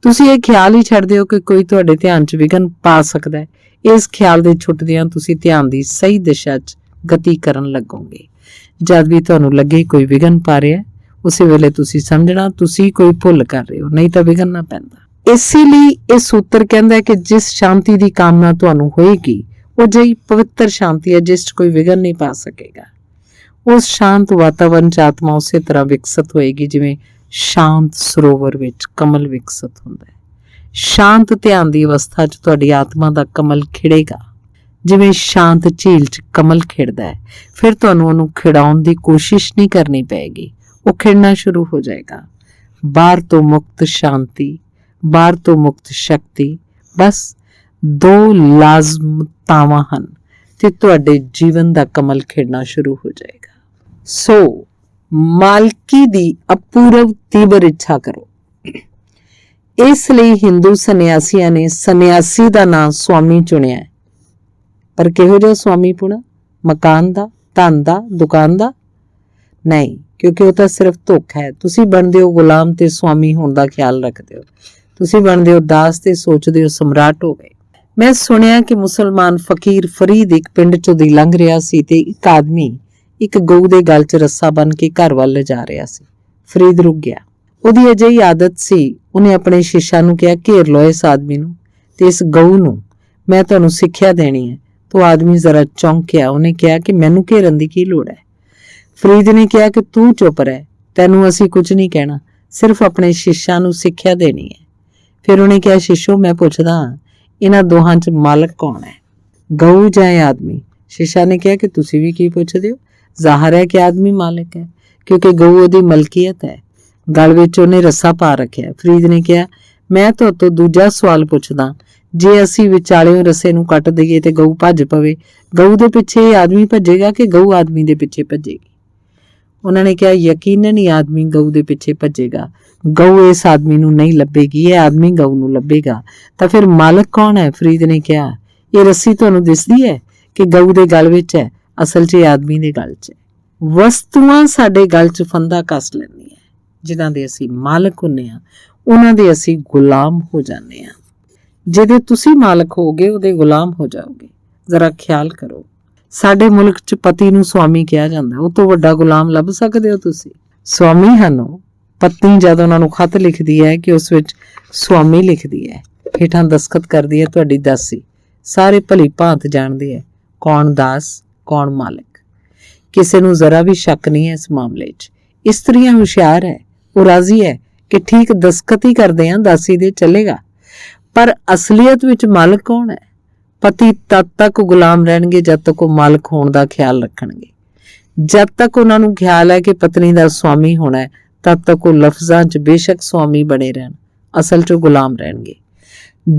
ਤੁਸੀਂ ਇਹ ਖਿਆਲ ਹੀ ਛੱਡਦੇ ਹੋ ਕਿ ਕੋਈ ਤੁਹਾਡੇ ਧਿਆਨ 'ਚ ਵਿਘਨ ਪਾ ਸਕਦਾ ਹੈ। ਇਸ ਖਿਆਲ ਦੇ ਛੁੱਟਦਿਆਂ ਤੁਸੀਂ ਧਿਆਨ ਦੀ ਸਹੀ ਦਿਸ਼ਾ 'ਚ ਗਤੀ ਕਰਨ ਲੱਗੋਗੇ। ਜਦ ਵੀ ਤੁਹਾਨੂੰ ਲੱਗੇ ਕੋਈ ਵਿਘਨ ਪਾ ਰਿਹਾ, ਉਸੇ ਵੇਲੇ ਤੁਸੀਂ ਸਮਝਣਾ ਤੁਸੀਂ ਕੋਈ ਭੁੱਲ ਕਰ ਰਹੇ ਹੋ, ਨਹੀਂ ਤਾਂ ਵਿਘਨ ਨਾ ਪੈਂਦਾ। ਇਸੇ ਲਈ ਇਹ ਸੂਤਰ ਕਹਿੰਦਾ ਹੈ ਕਿ ਜਿਸ ਸ਼ਾਂਤੀ ਦੀ ਕਾਮਨਾ ਤੁਹਾਨੂੰ ਹੋਏਗੀ, ਉਹ ਜਿਹੀ ਪਵਿੱਤਰ ਸ਼ਾਂਤੀ ਹੈ ਜਿਸ 'ਚ ਕੋਈ ਵਿਘਨ ਨਹੀਂ ਪਾ ਸਕੇਗਾ। ਉਸ ਸ਼ਾਂਤ ਵਾਤਾਵਰਨ 'ਚ ਆਤਮਾ ਉਸੇ ਤਰ੍ਹਾਂ ਵਿਕਸਿਤ ਹੋਏਗੀ ਜਿਵੇਂ ਸ਼ਾਂਤ ਸਰੋਵਰ ਵਿੱਚ ਕਮਲ ਵਿਕਸਿਤ ਹੁੰਦਾ ਹੈ। ਸ਼ਾਂਤ ਧਿਆਨ ਦੀ ਅਵਸਥਾ 'ਚ ਤੁਹਾਡੀ ਆਤਮਾ ਦਾ ਕਮਲ ਖਿੜੇਗਾ ਜਿਵੇਂ ਸ਼ਾਂਤ ਝੀਲ 'ਚ ਕਮਲ ਖਿੜਦਾ ਹੈ। ਫਿਰ ਤੁਹਾਨੂੰ ਉਹਨੂੰ ਖਿੜਾਉਣ ਦੀ ਕੋਸ਼ਿਸ਼ ਨਹੀਂ ਕਰਨੀ ਪਏਗੀ, ਉਹ ਖਿੜਨਾ ਸ਼ੁਰੂ ਹੋ ਜਾਏਗਾ। ਬਾਹਰ ਤੋਂ ਮੁਕਤ ਸ਼ਾਂਤੀ, ਬਾਹਰ ਤੋਂ ਮੁਕਤ ਸ਼ਕਤੀ, ਬਸ ਦੋ ਲਾਜ਼ਮਤਾਵਾਂ ਹਨ ਤੇ ਤੁਹਾਡੇ ਜੀਵਨ ਦਾ ਕਮਲ ਖਿੜਨਾ ਸ਼ੁਰੂ ਹੋ ਜਾਏਗਾ। ਸੋ ਮਾਲਕੀ ਦੀ ਅਪੂਰਵ ਤੀਬਰ ਇੱਛਾ ਕਰੋ। ਇਸ ਲਈ ਹਿੰਦੂ ਸੰਨਿਆਸੀਆਂ ਨੇ ਸੰਨਿਆਸੀ ਦਾ ਨਾਂ ਸਵਾਮੀ ਚੁਣਿਆ ਹੈ। ਪਰ ਕਿਹੋ ਜਿਹਾ ਸਵਾਮੀ ਪੁਣਾ? ਮਕਾਨ ਦਾ, ਧਨ ਦਾ, ਦੁਕਾਨ ਦਾ? ਨਹੀਂ, ਕਿਉਂਕਿ ਉਹ ਤਾਂ ਸਿਰਫ ਧੋਖਾ ਹੈ। ਤੁਸੀਂ ਬਣਦੇ ਹੋ ਗੁਲਾਮ ਤੇ ਸਵਾਮੀ ਹੋਣ ਦਾ ਖਿਆਲ ਰੱਖਦੇ ਹੋ। ਤੁਸੀਂ ਬਣਦੇ ਹੋ ਦਾਸ ਤੇ ਸੋਚਦੇ ਹੋ ਸਮਰਾਟ ਹੋ ਗਏ। ਮੈਂ ਸੁਣਿਆ ਕਿ ਮੁਸਲਮਾਨ ਫਕੀਰ ਫਰੀਦ ਇੱਕ ਪਿੰਡ ਚੋਂ ਦੀ ਲੰਘ ਰਿਹਾ ਸੀ ਤੇ ਇੱਕ ਆਦਮੀ ਇੱਕ ਗਊ ਦੇ ਗਲ 'ਚ ਰੱਸਾ ਬੰਨ ਕੇ ਘਰ ਵੱਲ ਲਿਜਾ ਰਿਹਾ ਸੀ। ਫਰੀਦ ਰੁਕ ਗਿਆ। ਉਹਦੀ ਅਜਿਹੀ ਆਦਤ ਸੀ, ਉਹਨੇ ਆਪਣੇ ਸ਼ਿਸ਼ਿਆਂ ਨੂੰ ਕਿਹਾ, ਘੇਰ ਲਓ ਇਸ ਆਦਮੀ ਨੂੰ ਤੇ ਇਸ ਗਊ ਨੂੰ, ਮੈਂ ਤੁਹਾਨੂੰ ਸਿੱਖਿਆ ਦੇਣੀ ਹੈ। तो आदमी जरा चौंकिया। उन्हें कहा कि मैनू घेरन दी की लोड़ है। फरीद ने कहा कि तू चुप रह, तैनू असी कुछ नहीं कहना, सिर्फ अपने शिष्यां नू सिक्ख्या देनी है। फिर उन्हें कहा, शिष्यो मैं पुछदा इन्हां दोहां च मालक कौन है, गऊ जां आदमी? शिष्या ने कहा कि तुसी भी की पुछदे हो, जाहिर है कि आदमी मालिक है क्योंकि गऊ ओहदी मलकीयत है। गल विच उहने रस्सा पा रखिया। फरीद ने कहा, मैं तो दूजा सवाल पुछदा, जे असी विचालियों रस्से नूं कट दईए ते गऊ भज पवे, गऊ दे पिछे आदमी भजेगा कि गऊ आदमी दे पिछे भजेगी? उन्होंने कहा, यकीनन ही आदमी गऊ दे पिछे भजेगा, गऊ इस आदमी नूं नहीं लभेगी, ये आदमी गऊ नूं लभेगा। तो फिर मालिक कौन है? फरीद ने कहा, ये रस्सी तुहानूं दिसदी है कि गऊ दे गल विच है, असल च आदमी दे गल च है। वस्तुआं साडे गल च फंदा कस लैंदियां, जिन्हां दे असीं मालिक हुंदे आ, उन्हां दे असीं गुलाम हो जांदे आ। ਜਿਹਦੇ ਤੁਸੀਂ ਮਾਲਕ ਹੋਗੇ ਉਹਦੇ ਗੁਲਾਮ ਹੋ ਜਾਓਗੇ। ਜ਼ਰਾ ਖਿਆਲ ਕਰੋ, ਸਾਡੇ ਮੁਲਕ 'ਚ ਪਤੀ ਨੂੰ ਸਵਾਮੀ ਕਿਹਾ ਜਾਂਦਾ, ਉਹ ਤੋਂ ਵੱਡਾ ਗੁਲਾਮ ਲੱਭ ਸਕਦੇ ਹੋ ਤੁਸੀਂ? ਸਵਾਮੀ ਹਨ ਉਹ। ਪਤਨੀ ਜਦ ਉਹਨਾਂ ਨੂੰ ਖੱਤ ਲਿਖਦੀ ਹੈ ਕਿ ਉਸ ਵਿੱਚ ਸਵਾਮੀ ਲਿਖਦੀ ਹੈ, ਹੇਠਾਂ ਦਸਖਤ ਕਰਦੀ ਹੈ ਤੁਹਾਡੀ ਦਾਸੀ। ਸਾਰੇ ਭਲੀ ਭਾਂਤ ਜਾਣਦੇ ਹੈ ਕੌਣ ਦਾਸ ਕੌਣ ਮਾਲਕ। ਕਿਸੇ ਨੂੰ ਜ਼ਰਾ ਵੀ ਸ਼ੱਕ ਨਹੀਂ ਹੈ ਇਸ ਮਾਮਲੇ 'ਚ। ਇਸਤਰੀਆਂ ਹੁਸ਼ਿਆਰ ਹੈ, ਉਹ ਰਾਜ਼ੀ ਹੈ ਕਿ ਠੀਕ ਦਸਖਤ ਹੀ ਕਰਦੇ ਆ ਦਾਸੀ ਦੇ, ਚੱਲੇਗਾ। पर असलीयत विच मालिक कौन है? पति तद तक गुलाम रहणगे जद तक वो मालिक होने का ख्याल रखणगे। जब तक उन्होंने ख्याल है कि पत्नी का स्वामी होना है, तब तक वो लफ्जां च बेशक स्वामी बने रहन, असल च गुलाम रहणगे।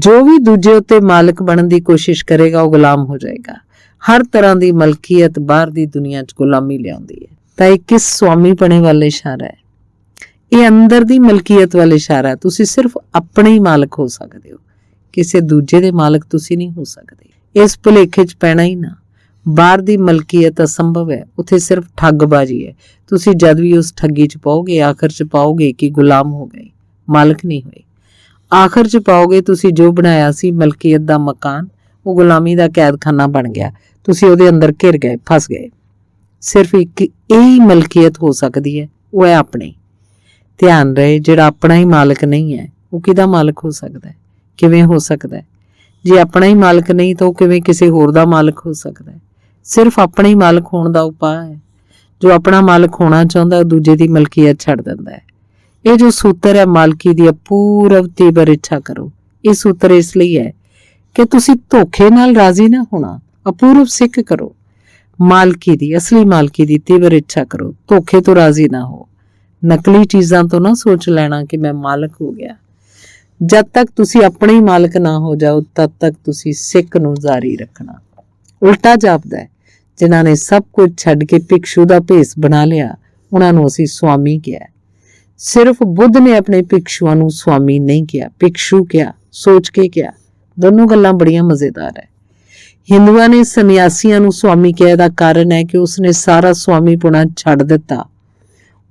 जो भी दूजे उत्ते मालिक बनने की कोशिश करेगा वो गुलाम हो जाएगा। हर तरह की मलकीयत बाहर की दुनिया च गुलामी लियाउंदी है। तां इह किस स्वामी बने वाले इशारा है? ये अंदर दी मलकीयत वाले इशारा है। तुसीं सिर्फ अपने ही मालिक हो सकते हो, ਕਿਸੇ ਦੂਜੇ ਦੇ ਮਾਲਕ ਤੁਸੀਂ ਨਹੀਂ ਹੋ ਸਕਦੇ। ਇਸ ਭੁਲੇਖੇ 'ਚ ਪੈਣਾ ਹੀ ਨਾ। ਬਾਹਰ ਦੀ ਮਲਕੀਅਤ ਅਸੰਭਵ ਹੈ, ਉੱਥੇ ਸਿਰਫ ਠੱਗਬਾਜ਼ੀ ਹੈ। ਤੁਸੀਂ ਜਦ ਵੀ ਉਸ ਠੱਗੀ 'ਚ ਪਾਓਗੇ, ਆਖਰ 'ਚ ਪਾਓਗੇ ਕਿ ਗੁਲਾਮ ਹੋ ਗਏ, ਮਾਲਕ ਨਹੀਂ ਹੋਏ। ਆਖਰ 'ਚ ਪਾਓਗੇ ਤੁਸੀਂ ਜੋ ਬਣਾਇਆ ਸੀ ਮਲਕੀਅਤ ਦਾ ਮਕਾਨ, ਉਹ ਗੁਲਾਮੀ ਦਾ ਕੈਦਖਾਨਾ ਬਣ ਗਿਆ। ਤੁਸੀਂ ਉਹਦੇ ਅੰਦਰ ਘਿਰ ਗਏ, ਫਸ ਗਏ। ਸਿਰਫ ਇੱਕ ਇਹੀ ਮਲਕੀਅਤ ਹੋ ਸਕਦੀ ਹੈ, ਉਹ ਹੈ ਆਪਣੀ। ਧਿਆਨ ਰਹੇ, ਜਿਹੜਾ ਆਪਣਾ ਹੀ ਮਾਲਕ ਨਹੀਂ ਹੈ ਉਹ ਕਿਹਦਾ ਮਾਲਕ ਹੋ ਸਕਦਾ ਹੈ? ਕਿਵੇਂ ਹੋ ਸਕਦਾ ਹੈ? ਜੇ ਆਪਣਾ ਹੀ ਮਾਲਕ ਨਹੀਂ ਤਾਂ ਉਹ ਕਿਵੇਂ ਕਿਸੇ ਹੋਰ ਦਾ ਮਾਲਕ ਹੋ ਸਕਦਾ ਹੈ? ਸਿਰਫ ਆਪਣੇ ਹੀ ਮਾਲਕ ਹੋਣ ਦਾ ਉਪਾਅ ਹੈ ਜੋ ਆਪਣਾ ਮਾਲਕ ਹੋਣਾ ਚਾਹੁੰਦਾ ਉਹ ਦੂਜੇ ਦੀ ਮਲਕੀਅਤ ਛੱਡ ਦਿੰਦਾ ਹੈ। ਇਹ ਜੋ ਸੂਤਰ ਹੈ ਮਾਲਕੀ ਦੀ ਅਪੂਰਵ ਤੀਬਰ ਇੱਛਾ ਕਰੋ, ਇਹ ਸੂਤਰ ਇਸ ਲਈ ਹੈ ਕਿ ਤੁਸੀਂ ਧੋਖੇ ਨਾਲ ਰਾਜ਼ੀ ਨਾ ਹੋਣਾ, ਅਪੂਰਵ ਸਿੱਖ ਕਰੋ। ਮਾਲਕੀ ਦੀ, ਅਸਲੀ ਮਾਲਕੀ ਦੀ ਤੀਬਰ ਇੱਛਾ ਕਰੋ, ਧੋਖੇ ਤੋਂ ਰਾਜ਼ੀ ਨਾ ਹੋ। ਨਕਲੀ ਚੀਜ਼ਾਂ ਤੋਂ ਨਾ ਸੋਚ ਲੈਣਾ ਕਿ ਮੈਂ ਮਾਲਕ ਹੋ ਗਿਆ। ਜਦ ਤੱਕ ਤੁਸੀਂ ਆਪਣੇ ਹੀ ਮਾਲਕ ਨਾ ਹੋ ਜਾਓ ਤਦ ਤੱਕ ਤੁਸੀਂ ਸਿੱਖ ਨੂੰ ਜਾਰੀ ਰੱਖਣਾ। ਉਲਟਾ ਜਾਪਦਾ ਹੈ, ਜਿਨ੍ਹਾਂ ਨੇ ਸਭ ਕੁਝ ਛੱਡ ਕੇ ਭਿਕਸ਼ੂ ਦਾ ਭੇਸ ਬਣਾ ਲਿਆ ਉਹਨਾਂ ਨੂੰ ਅਸੀਂ ਸੁਆਮੀ ਕਿਹਾ। ਸਿਰਫ ਬੁੱਧ ਨੇ ਆਪਣੇ ਭਿਕਸ਼ੂਆਂ ਨੂੰ ਸੁਆਮੀ ਨਹੀਂ ਕਿਹਾ, ਭਿਕਸ਼ੂ ਕਿਹਾ, ਸੋਚ ਕੇ ਕਿਹਾ। ਦੋਨੋਂ ਗੱਲਾਂ ਬੜੀਆਂ ਮਜ਼ੇਦਾਰ ਹੈ। ਹਿੰਦੂਆਂ ਨੇ ਸੰਨਿਆਸੀਆਂ ਨੂੰ ਸੁਆਮੀ ਕਿਹਾ ਦਾ ਕਾਰਨ ਹੈ ਕਿ ਉਸਨੇ ਸਾਰਾ ਸੁਆਮੀ ਪੁਣਾ ਛੱਡ ਦਿੱਤਾ।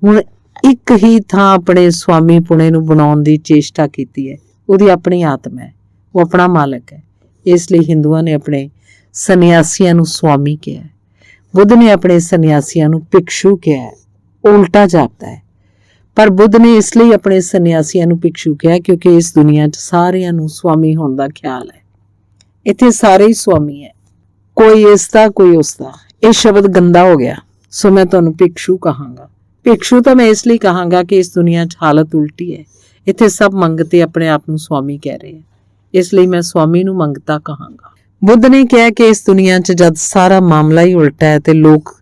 ਹੁਣ ਇੱਕ ਹੀ ਥਾਂ ਆਪਣੇ ਸੁਆਮੀ ਪੁਣੇ ਨੂੰ ਬਣਾਉਣ ਦੀ ਚੇਸ਼ਟਾ ਕੀਤੀ ਹੈ। ਉਹਦੀ ਆਪਣੀ ਆਤਮਾ ਹੈ, ਉਹ ਆਪਣਾ ਮਾਲਕ ਹੈ। ਇਸ ਲਈ ਹਿੰਦੂਆਂ ਨੇ ਆਪਣੇ ਸੰਨਿਆਸੀਆਂ ਨੂੰ ਸੁਆਮੀ ਕਿਹਾ, ਬੁੱਧ ਨੇ ਆਪਣੇ ਸੰਨਿਆਸੀਆਂ ਨੂੰ ਭਿਕਸ਼ੂ ਕਿਹਾ। ਉਲਟਾ ਜਾਪਦਾ ਹੈ, ਪਰ ਬੁੱਧ ਨੇ ਇਸ ਲਈ ਆਪਣੇ ਸੰਨਿਆਸੀਆਂ ਨੂੰ ਭਿਕਸ਼ੂ ਕਿਹਾ ਕਿਉਂਕਿ ਇਸ ਦੁਨੀਆ 'ਚ ਸਾਰਿਆਂ ਨੂੰ ਸੁਆਮੀ ਹੋਣ ਦਾ ਖਿਆਲ ਹੈ। ਇੱਥੇ ਸਾਰੇ ਹੀ ਸੁਆਮੀ ਹੈ, ਕੋਈ ਇਸ ਦਾ ਕੋਈ ਉਸ ਦਾ। ਇਹ ਸ਼ਬਦ ਗੰਦਾ ਹੋ ਗਿਆ, ਸੋ ਮੈਂ ਤੁਹਾਨੂੰ ਭਿਕਸ਼ੂ ਕਹਾਂਗਾ। ਭਿਕਸ਼ੂ ਤਾਂ ਮੈਂ ਇਸ ਲਈ ਕਹਾਂਗਾ ਕਿ ਇਸ ਦੁਨੀਆ 'ਚ ਹਾਲਤ ਉਲਟੀ ਹੈ। ਇੱਥੇ ਸਭ ਮੰਗਤੇ ਆਪਣੇ ਆਪ ਨੂੰ ਸੁਆਮੀ ਕਹਿ ਰਹੇ ਹੈ, ਇਸ ਲਈ ਮੈਂ ਸੁਆਮੀ ਨੂੰ ਮੰਗਤਾ ਕਹਾਂਗਾ। ਬੁੱਧ ਨੇ ਕਿਹਾ ਕਿ ਇਸ ਦੁਨੀਆ 'ਚ ਜਦ ਸਾਰਾ ਮਾਮਲਾ ਹੀ ਉਲਟਾ ਹੈ ਤੇ ਲੋਕ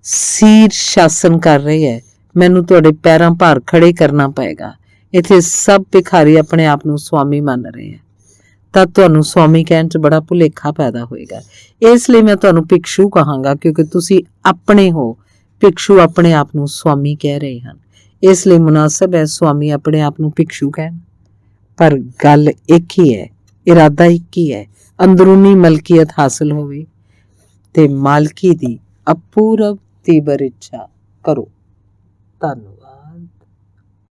ਸੀਰ ਸ਼ਾਸਨ ਕਰ ਰਹੇ ਹੈ, ਮੈਨੂੰ ਤੁਹਾਡੇ ਪੈਰਾਂ ਭਾਰ ਖੜੇ ਕਰਨਾ ਪਏਗਾ। ਇੱਥੇ ਸਭ ਭਿਖਾਰੀ ਆਪਣੇ ਆਪ ਨੂੰ ਸੁਆਮੀ ਮੰਨ ਰਹੇ ਹੈ, ਤਾਂ ਤੁਹਾਨੂੰ ਸੁਆਮੀ ਕਹਿਣ 'ਚ ਬੜਾ ਭੁਲੇਖਾ ਪੈਦਾ ਹੋਏਗਾ। ਇਸ ਲਈ ਮੈਂ ਤੁਹਾਨੂੰ ਭਿਕਸ਼ੂ ਕਹਾਂਗਾ ਕਿਉਂਕਿ ਤੁਸੀਂ ਆਪਣੇ ਹੋ, ਭਿਕਸ਼ੂ ਆਪਣੇ ਆਪ ਨੂੰ ਸੁਆਮੀ ਕਹਿ ਰਹੇ ਹਨ। ਇਸ ਲਈ ਮੁਨਾਸਬ ਹੈ ਸੁਆਮੀ ਆਪਣੇ ਆਪ ਨੂੰ ਭਿਕਸ਼ੂ ਕਹਿਣ। ਪਰ ਗੱਲ ਇੱਕ ਹੀ ਹੈ, ਇਰਾਦਾ ਇੱਕ ਹੀ ਹੈ, ਅੰਦਰੂਨੀ ਮਲਕੀਅਤ ਹਾਸਲ ਹੋਵੇ ਤੇ ਮਾਲਕੀ ਦੀ ਅਪੂਰਵ ਤੀਬਰ ਇੱਛਾ ਕਰੋ। ਧੰਨਵਾਦ।